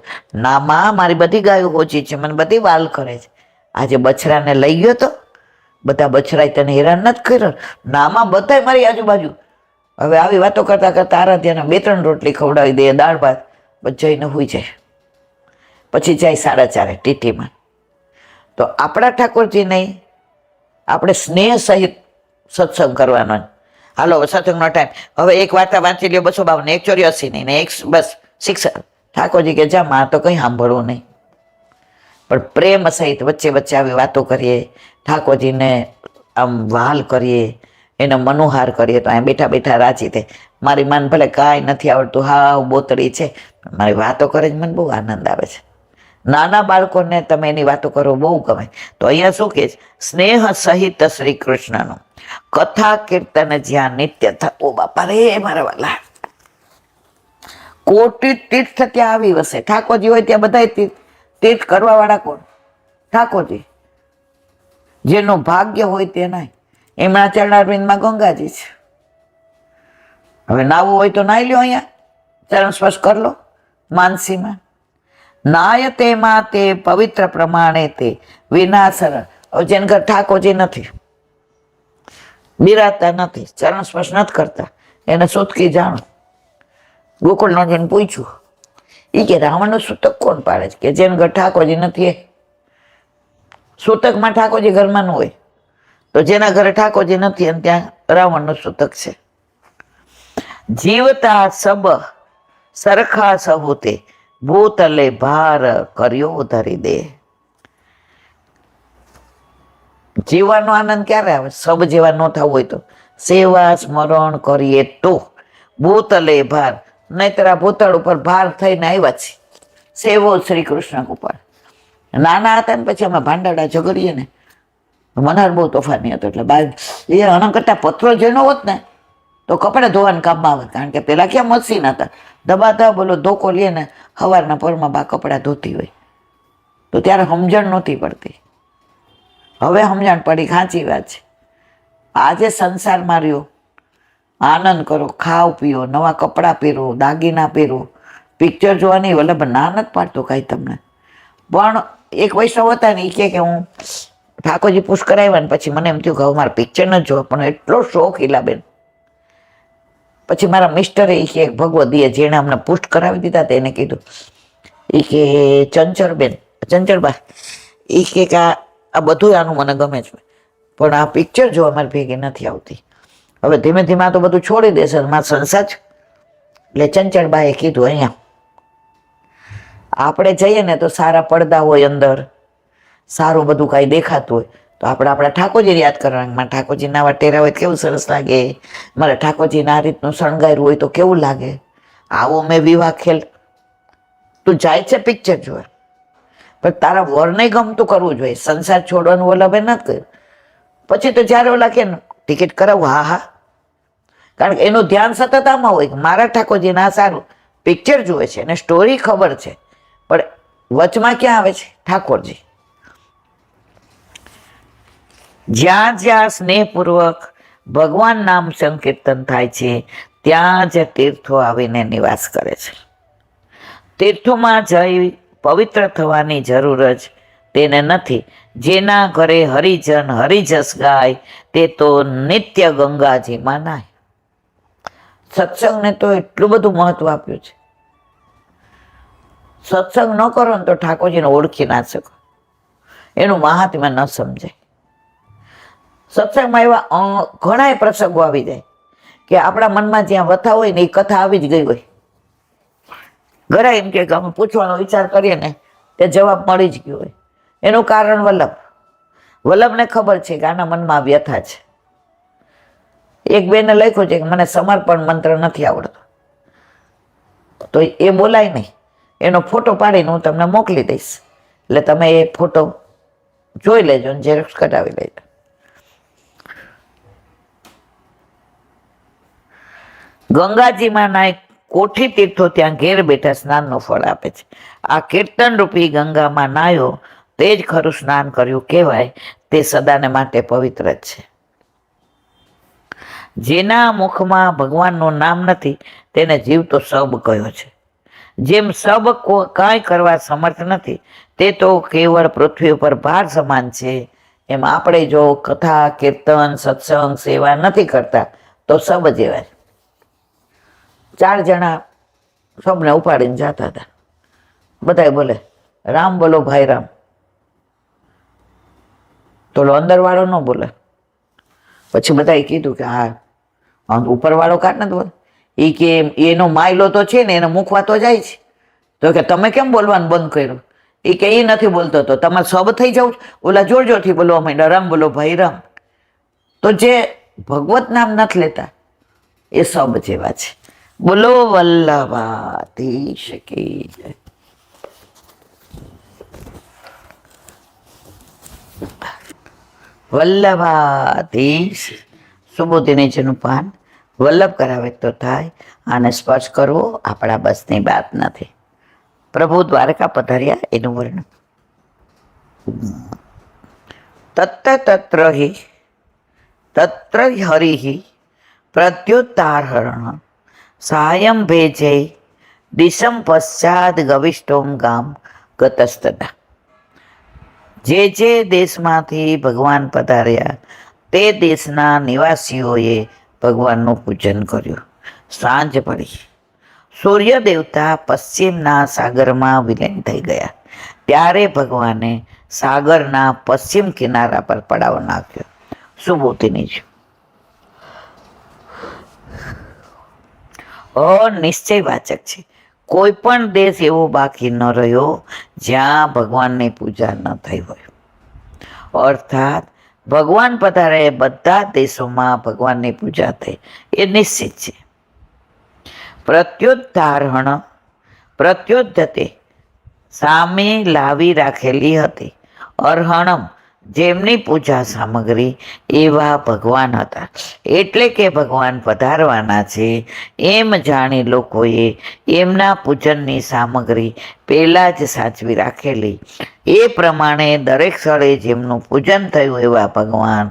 ના માં, મારી બધી ગાયો ઓછી છે, મને બધી વાલ કરે છે. આજે બછડાને લઈ ગયો તો બધા બછડાએ તને હેરાન નથી કર્યો ના માં, બધા મારી આજુબાજુ. હવે આવી વાતો કરતા કરતા આરાધ્યાને 2-3 રોટલી ખવડાવી દે, દાળ ભાત, બસ જઈને હોઈ જાય. પછી જાય 4:30 ટીટીમાં. તો આપણા ઠાકોરજી નહીં, આપણે સ્નેહ સહિત સત્સંગ કરવાનો. હાલો સત્સંગનો ટાઈમ, હવે એક વાર્તા વાંચી લ્યો 252 ને 184 નહીં ને એક બસ શિક્ષા. ઠાકોરજી કે જા માં તો કંઈ સાંભળવું નહીં, પણ પ્રેમ સહિત વચ્ચે વચ્ચે આવી વાતો કરીએ, ઠાકોરજીને આમ વહાલ કરીએ, એને મનોહાર કરીએ તો અહીં બેઠા બેઠા રાજી થાય. મારી માન ભલે કાંઈ નથી આવડતું, હાવ બોતડી છે, મારી વાતો કરે જ મને બહુ આનંદ આવે છે. નાના બાળકોને તમે એની વાતો કરો બહુ ગમે. તો અહીંયા શું કે સ્નેહ સહિત શ્રી કૃષ્ણનું કથા કીર્તન જ્યાં નિત્ય ઓ બાપા રે મારા વાલા, કોટી તીર્થ ત્યાં આવી વસે. ઠાકોરજી હોય ત્યાં બધા તીર્થ કરવા વાળા કોણ? ઠાકોરજી. જેનું ભાગ્ય હોય તે નાય. એમના ચરણારવિંદમાં ગંગાજી છે. હવે નાવું હોય તો નાઈ લ્યો, અહીંયા ચરણ સ્પર્શ કર લો માનસીમાં. નાય તેમાં તે પવિત્ર પ્રમાણે તે વિનાશર. હવે જેને ઘર ઠાકોરજી નથી, બિરાતા નથી, ચરણ સ્પર્શ નથી કરતા, એને સુતકી જાણો. ગોકુળનો જેને પૂછ્યું, એ કે રાવણનું સૂતક કોણ પાડે છે? કે જેને ઘર ઠાકોરજી નથી એ સૂતકમાં ઠાકોરજી ઘરમાં ન હોય. તો જેના ઘરે ઠાકોરજી નથી અને ત્યાં રાવણનું સૂતક છે. જીવતા સબ સરખા સહુતે, ભૂતલે ભાર કર્યો ધરી દે. જીવવાનો આનંદ ક્યારે આવે? સબ જેવા ન થવું હોય તો સેવા સ્મરણ કરીએ તો. ભૂતલે ભાર, નહીતર આ ભૂતળ ઉપર ભાર થઈને આવ્યા છે. સેવો શ્રી કૃષ્ણ ગોપાલ. નાના હતા ને પછી અમે ભાંડાડા ઝઘડીએ ને, મનહર બહુ તોફાની હતો એટલે એ આના કરતા પત્રો જેનો હોત ને તો કપડા ધોવાના કામમાં આવે. કારણ કે પેલા ક્યાં મશીન હતા, દબાતા બોલો ધોકો લે ને સવારના પરમાં બા કપડાં ધોતી હોય. તો ત્યારે સમજણ નહોતી પડતી, હવે સમજણ પડી. સાચી વાત છે. આજે સંસારમાં રહ્યો, આનંદ કરો, ખાઓ પીઓ, નવા કપડાં પહેરો, દાગીના પહેરો, પિક્ચર જોવાની વલ્લભ ના નથી પાડતો કાંઈ તમને. પણ એક વૈષ્ણવ હતા ને એ કે હું ઠાકોરજી પુશ કરાવ્યા ને પછી મને એમ થયું કે હવે મારે પિક્ચર ન જોવા, પણ એટલો શોખ હિલાબેન. પછી મારા મિસ્ટરે એ કે ભગવદીએ જેણે અમને પુષ્ટ કરાવી દીધા તેને કીધું, એ કે ચંચળબેન, ચંચળબા, એ કે આ બધું આનું મને ગમે છે, પણ આ પિક્ચર જોવા મારી ભેગી નથી આવતી. હવે ધીમે ધીમે આ તો બધું છોડી દેશે, મારા સંસાર. એટલે ચંચળબાએ કીધું અહીંયા આપણે જઈએ ને તો સારા પડદા હોય અંદર, સારું બધું કાંઈ દેખાતું હોય તો આપણે આપણા ઠાકોરજી યાદ કરવાના. મારા ઠાકોરજીના આવા ટેરા હોય કેવું સરસ લાગે, મારા ઠાકોરજીના આ રીતનું શણગાર્યું હોય તો કેવું લાગે, આવો મેં વિવાહ ખેલ. તું જાય છે પિક્ચર જોવા, પણ તારા વરને ગમતું કરવું જોઈએ. સંસાર છોડવાનું વલ્લભે નથી કર્યું. પછી તો જ્યારે ઓલા કે ટિકિટ કરાવું, હા હા, કારણ કે એનું ધ્યાન સતત આમાં હોય કે મારા ઠાકોરજીને આ સારું પિક્ચર જુએ છે અને સ્ટોરી ખબર છે, પણ વચમાં ક્યાં આવે છે ઠાકોરજી. જ્યાં જ્યાં સ્નેહપૂર્વક ભગવાન નામ સંકીર્તન થાય છે ત્યાં જ તીર્થો આવીને નિવાસ કરે છે. તીર્થોમાં જઈ પવિત્ર થવાની જરૂર જ તેને નથી. જેના ઘરે હરિજન હરિજસ ગાય તે તો નિત્ય ગંગાજીમાં નાય. સત્સંગને તો એટલું બધું મહત્વ આપ્યું છે. સત્સંગ ન કરો ને તો ઠાકોરજીને ઓળખી ના શકો, એનું મહાત્મ્ય ન સમજાય. સત્સંગમાં એવા ઘણા પ્રસંગો આવી જાય કે આપણા મનમાં જ્યાં વથા હોય ને એ કથા આવી જ ગઈ હોય. ઘણા એમ કે અમે પૂછવાનો વિચાર કરીએ ને તે જવાબ મળી જ ગયો હોય. એનું કારણ વલ્લભ. વલ્લભને ખબર છે કે આના મનમાં વ્યથા છે. એક બેને લખ્યું છે કે મને સમર્પણ મંત્ર નથી આવડતો, તો એ બોલાય નહીં. એનો ફોટો પાડીને હું તમને મોકલી દઈશ, એટલે તમે એ ફોટો જોઈ લેજો ને ઝેરોક્ષ કઢાવી લેજો. ગંગાજીમાં નાય કોઠી તીર્થો ત્યાં ઘેર બેઠા સ્નાનનું ફળ આપે છે. આ કીર્તન રૂપી ગંગામાં નાયો તે જ ખરું સ્નાન કર્યું કહેવાય. તે સદાને માટે પવિત્ર જ છે. જેના મુખમાં ભગવાનનું નામ નથી તેને જીવ તો સબ કયો છે. જેમ સબ કાંઈ કરવા સમર્થ નથી તે તો કેવળ પૃથ્વી ઉપર ભાર સમાન છે, એમ આપણે જો કથા કીર્તન સત્સંગ સેવા નથી કરતા તો સબ જેવા. 4 જણા સબને ઉપાડીને જતા હતા. બધા બોલે રામ બોલો ભાઈ રામ, તો અંદર વાળો ન બોલે. પછી બધાએ કીધું કે હા ઉપર વાળો કાઢ નથી બોલે. એ કે એનો માયલો તો છે ને, એને મૂકવા તો જાય છે. તો કે તમે કેમ બોલવાનું બંધ કર્યું? એ કે એ નથી બોલતો તો તમારે સબ થઈ જાવ. ઓલા જોર જોરથી બોલવા માંડ્યા રામ બોલો ભાઈ રામ. તો જે ભગવત નામ નથી લેતા એ સબ જેવા છે. બોલો વલ્લભાધીશ કી જય. વલ્લભાધીશ સુબોધિનીજીનું પાન વલ્લભ કરાવે તો થાય. આને સ્પર્શ કરવો આપણા બસની વાત નથી. પ્રભુ દ્વારકા પધાર્યા એનું વર્ણન. તત્ર હરિ પ્રત્યુત્તારણ સાયં ભેજે દિશમ પશ્ચાદ ગવિષ્ટોમ ગામ ગતસ્તદા. જે દેશમાંથી ભગવાન પધાર્યા તે દેશના નિવાસીઓએ ભગવાનનું પૂજન કર્યું. સાંજ પડી, સૂર્ય દેવતા પશ્ચિમના સાગરમાં વિલીન થઈ ગયા. ત્યારે ભગવાને સાગરના પશ્ચિમ કિનારા પર પડાવ નાખ્યો. સુબોધિની છે અનિશ્ચયવાચક છે. કોઈ પણ દેશ એવો બાકી ન રહ્યો જ્યાં ભગવાનની પૂજા ન થઈ હોય. અર્થાત ભગવાન પધારે બધા દેશોમાં ભગવાનની પૂજા થઈ એ નિશ્ચિત છે. પ્રત્યુદ્ધતે સામે લાવી રાખેલી હતી. અર્હણમ જેમની પૂજા સામગ્રી એવા ભગવાન હતા. એટલે કે ભગવાન પધારવાના છે એમ જાણી લોકોએ એમના પૂજનની સામગ્રી પહેલાં જ સાચવી રાખેલી. એ પ્રમાણે દરેક સ્થળે જેમનું પૂજન થયું એવા ભગવાન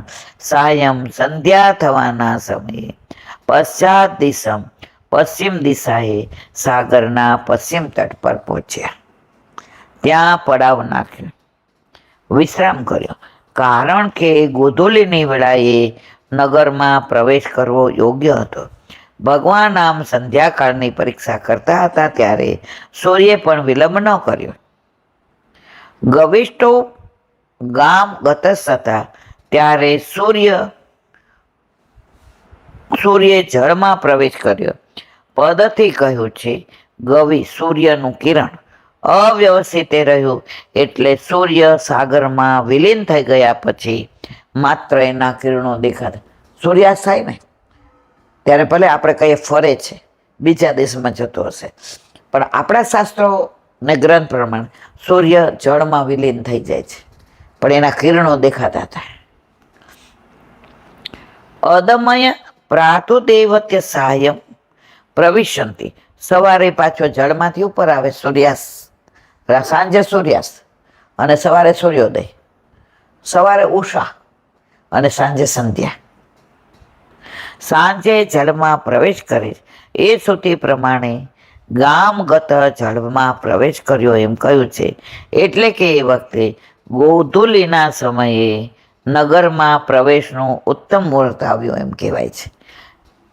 સાયં સંધ્યા થવાના સમયે પશ્ચિમ દિશાએ સાગરના પશ્ચિમ તટ પર પહોંચ્યા. ત્યાં પડાવ નાખ્યો, વિશ્રામ કર્યો. કારણ કે ગોધૂલીની વેળાએ નગરમાં પ્રવેશ કરવો યોગ્ય હતો. ભગવાન આમ સંધ્યાકાળની પરીક્ષા કરતા હતા ત્યારે સૂર્યે પણ વિલંબ ન કર્યો. ગવિષ્ટો ગામ ગતસ હતા ત્યારે સૂર્યે જળમાં પ્રવેશ કર્યો. પદથી કહ્યું છે ગવિ સૂર્યનું કિરણ અવ્યવસ્થિત રહ્યું એટલે સૂર્ય સાગરમાં વિલીન થઈ ગયા પછી માત્ર એના કિરણો દેખાતા. સૂર્યાસ્ત થાય ને ત્યારે ભલે આપણે કહીએ ફરે છે, બીજા દેશમાં જતો હશે, પણ આપણા શાસ્ત્રો ને ગ્રંથ પ્રમાણે સૂર્ય જળમાં વિલીન થઈ જાય છે, પણ એના કિરણો દેખાતા હતા. અદમય પ્રાતુદેવત્ય સાયમ પ્રવિશંતિ, સવારે પાછો જળમાંથી ઉપર આવે સૂર્યાસ્ત, સાંજે સૂર્યાસ્ત અને સવારે સૂર્યોદય, સવારે ઉષા અને સાંજે સંધ્યા. સાંજે જળમાં પ્રવેશ કરે એ શ્રુતિ પ્રમાણે ગામગત જળમાં પ્રવેશ કર્યો એમ કહ્યું છે. એટલે કે એ વખતે ગોધૂલીના સમયે નગરમાં પ્રવેશનું ઉત્તમ મુહૂર્ત આવ્યું એમ કહેવાય છે.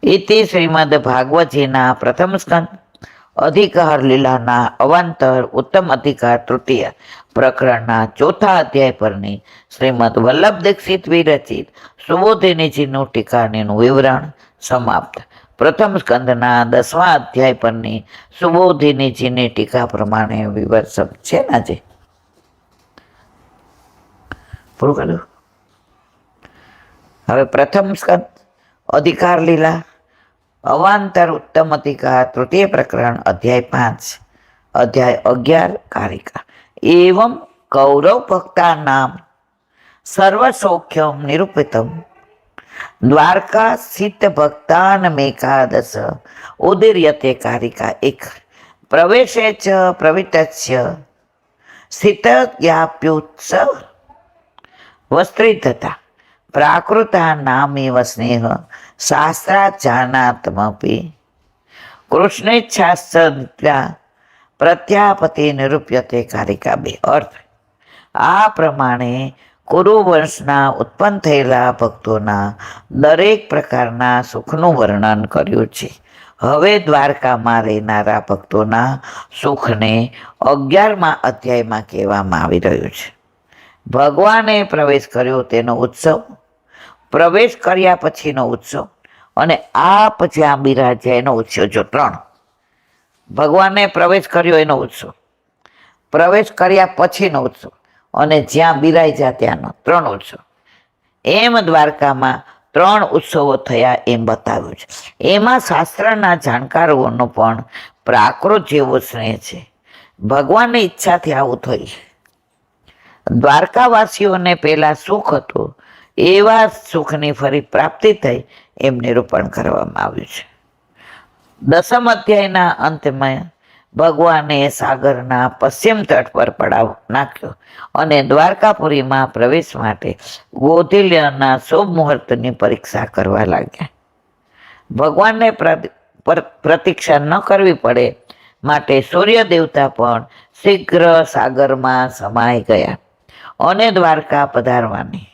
ઇતિ શ્રીમદ ભાગવતજીના પ્રથમ સ્કંદ અધિકાર લીલાના અવાંતર ઉત્તમ અધિકાર તૃતીય પ્રકરણના ચોથા અધ્યાય પરની શ્રીમદ વલ્લભ દીક્ષિત વિરચિત સુબોધિનીજીનું ટીકાણીનું વિવરણ સમાપ્ત. પ્રથમ સ્કંદના 10મા અધ્યાય પરની સુબોધિનીજીની ટીકા પ્રમાણે વિવર્ષક છે ને જે પૂરું કર્યું. હવે પ્રથમ સ્કંદ અધિકાર લીલા અવાંતર ઉત્તમ અધિકાર તૃતીય પ્રકરણ અધ્યાય 5 અધ્યાય 11 કારિકા. એવં કૌરવ ભક્તા નામ સર્વ સૌખ્યમ નિરૂપિતમ દ્વારકા સ્થિત ભક્તાન મેકાદશ ઉદીર્યતે કારિકા 1 પ્રવેશે ચ પ્રવિતસ્ય સ્થિત જ્ઞાપ્યુત્સ વસ્ત્રિતતા પ્રાકૃતા નામેવ સ્નેહ શાસ્ત્રાત જાનાત્મપી કૃષ્ણેચ્છાસ્ત્રા પ્રત્યાપતિ નિરૂપ્યતે કારિકા 2 અર્થ આ પ્રમાણે કુરુવંશના ઉત્પન્ન થયેલા ભક્તોના દરેક પ્રકારના સુખનું વર્ણન કર્યું છે. હવે દ્વારકામાં રહેનારા ભક્તોના સુખને 11મા અધ્યાયમાં કહેવામાં આવી રહ્યું છે. ભગવાને પ્રવેશ કર્યો તેનો ઉત્સવ, પ્રવેશ કર્યા પછીનો ઉત્સવ અને આપ જ્યાં બિરાજ્યા એનો ઉત્સવ. જો 3 ભગવાને પ્રવેશ કર્યો એનો ઉત્સવ, પ્રવેશ કર્યા પછીનો ઉત્સવ અને જ્યાં બિરાજ્યા ત્યાંનો 3 ઉત્સવ. એમ દ્વારકામાં 3 ઉત્સવો થયા એમ બતાવ્યું છે. એમાં શાસ્ત્રના જાણકારોનો પણ પ્રાકૃત જેવો સ્નેહ છે. ભગવાનની ઈચ્છાથી આવું થયું. દ્વારકાવાસીઓને પહેલા સુખ હતું એવા સુખની ફરી પ્રાપ્તિ થઈ એમ નિરૂપણ કરવામાં આવ્યું છે. 10મ અધ્યાયના અંતમાં ભગવાને સાગરના પશ્ચિમ તટ પર પડાવ નાખ્યો અને દ્વારકાપુરીમાં પ્રવેશ માટે ગોધીલ્યના શુભ મુહૂર્તની પરીક્ષા કરવા લાગ્યા. ભગવાનને પ્રતીક્ષા ન કરવી પડે માટે સૂર્ય દેવતા પણ શીઘ્ર સાગરમાં સમાઈ ગયા અને દ્વારકા પધારવાની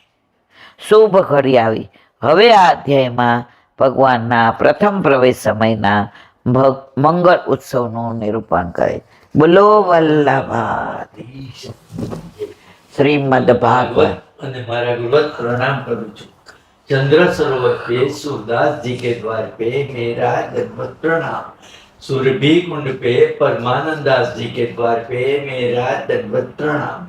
શુભ ઘડી આવી. હવે આ અધ્યાયમાં ભગવાનના પ્રથમ પ્રવેશ સમયના મંગળ ઉત્સવનું નિરૂપણ કરે. બોલો વલ્લભાધીશ. શ્રીમદ ભાગવત. અને મારા ગુરુવત પ્રણામ કરું છું. चंद्र सरोवर पे सूरदास जी के द्वार पे मेरा दंडवत प्रणाम. सुरभि कुंड पे परमानंदास जी के द्वार पे मेरा दंडवत प्रणाम.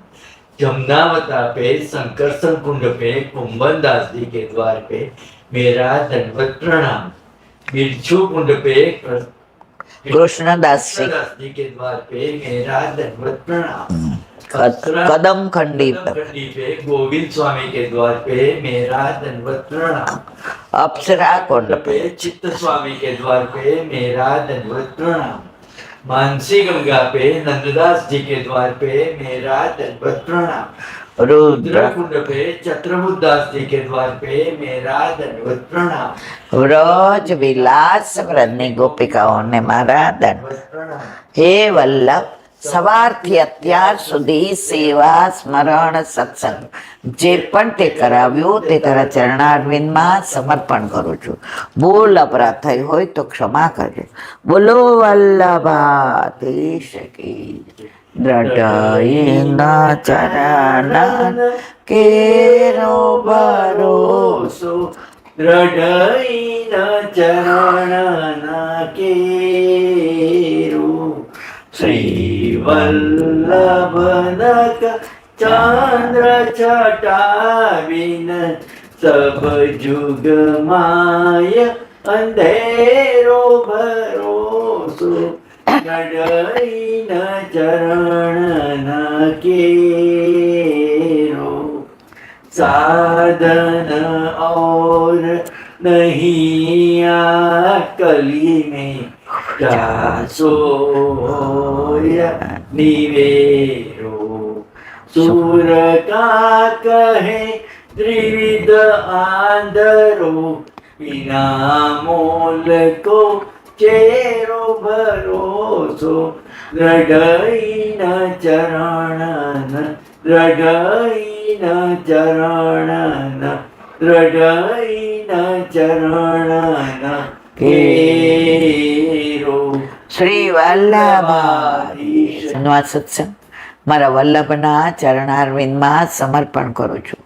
जमुनावता पे संकर्षण कुंड पे कुंभनदास जी के द्वार पे मेरा दंडवत प्रणाम. बिरछू कुंड पे कृष्णदास जी के द्वार पे मेरा दंडवत प्रणाम. कदम खंडी पे गोविंद स्वामी के द्वार पे मेरा दंडवत प्रणाम. अप्सरा कुंड पे चित्त स्वामी के द्वार पे मेरा दंडवत प्रणाम. मानसी गंगा पे नंददास जी के द्वार पे मेरा दंडवत प्रणाम. रुद्र कुंड पे चत्रमुदास जी के द्वार पे मेरा दंडवत प्रणाम. व्रज विलास व्रजनी गोपिकाओं ने मारा दंडवत प्रणाम. हे वल्लभ, સવારથી અત્યાર સુધી સેવા સ્મરણ સત્સંગ જે પણ તે કરાવ્યું તે તારા ચરણારવિંદમાં સમર્પણ કરું છું. ભૂલ અપરાધ થઈ હોય તો ક્ષમા કરજો. બોલો વલ્લભાધીશ કી. દ્રઢયના ચરણ કેરો ભરોસો. દ્રઢયના ચરણના કેરો श्री वल्लभनक चंद्र छटाविन सब जुग माया अंधेरो भरोसो नडई न चरण न केरो साधन और नहीं आ कली में जासो निवेरो सूर का कहे त्रिविध आंधरो बिना मोल को चेरो भरोसो दृढ़ई न चरण न दृढ़ई न चरण न दृढ़ई न चरण न केरो શ્રી વલ્લભાધીશનો આ સત્સંગ મારા વલ્લભના ચરણારવિંદમાં સમર્પણ કરું છું.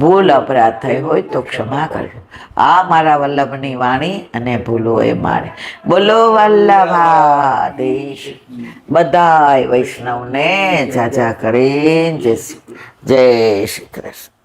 ભૂલ અપરાધ થઈ હોય તો ક્ષમા કરજો. આ મારા વલ્લભની વાણી અને ભૂલો એ મારી. બોલો વલ્લભાધીશ. બધાય વૈષ્ણવને જાજા કરીને જય શ્રી કૃષ્ણ.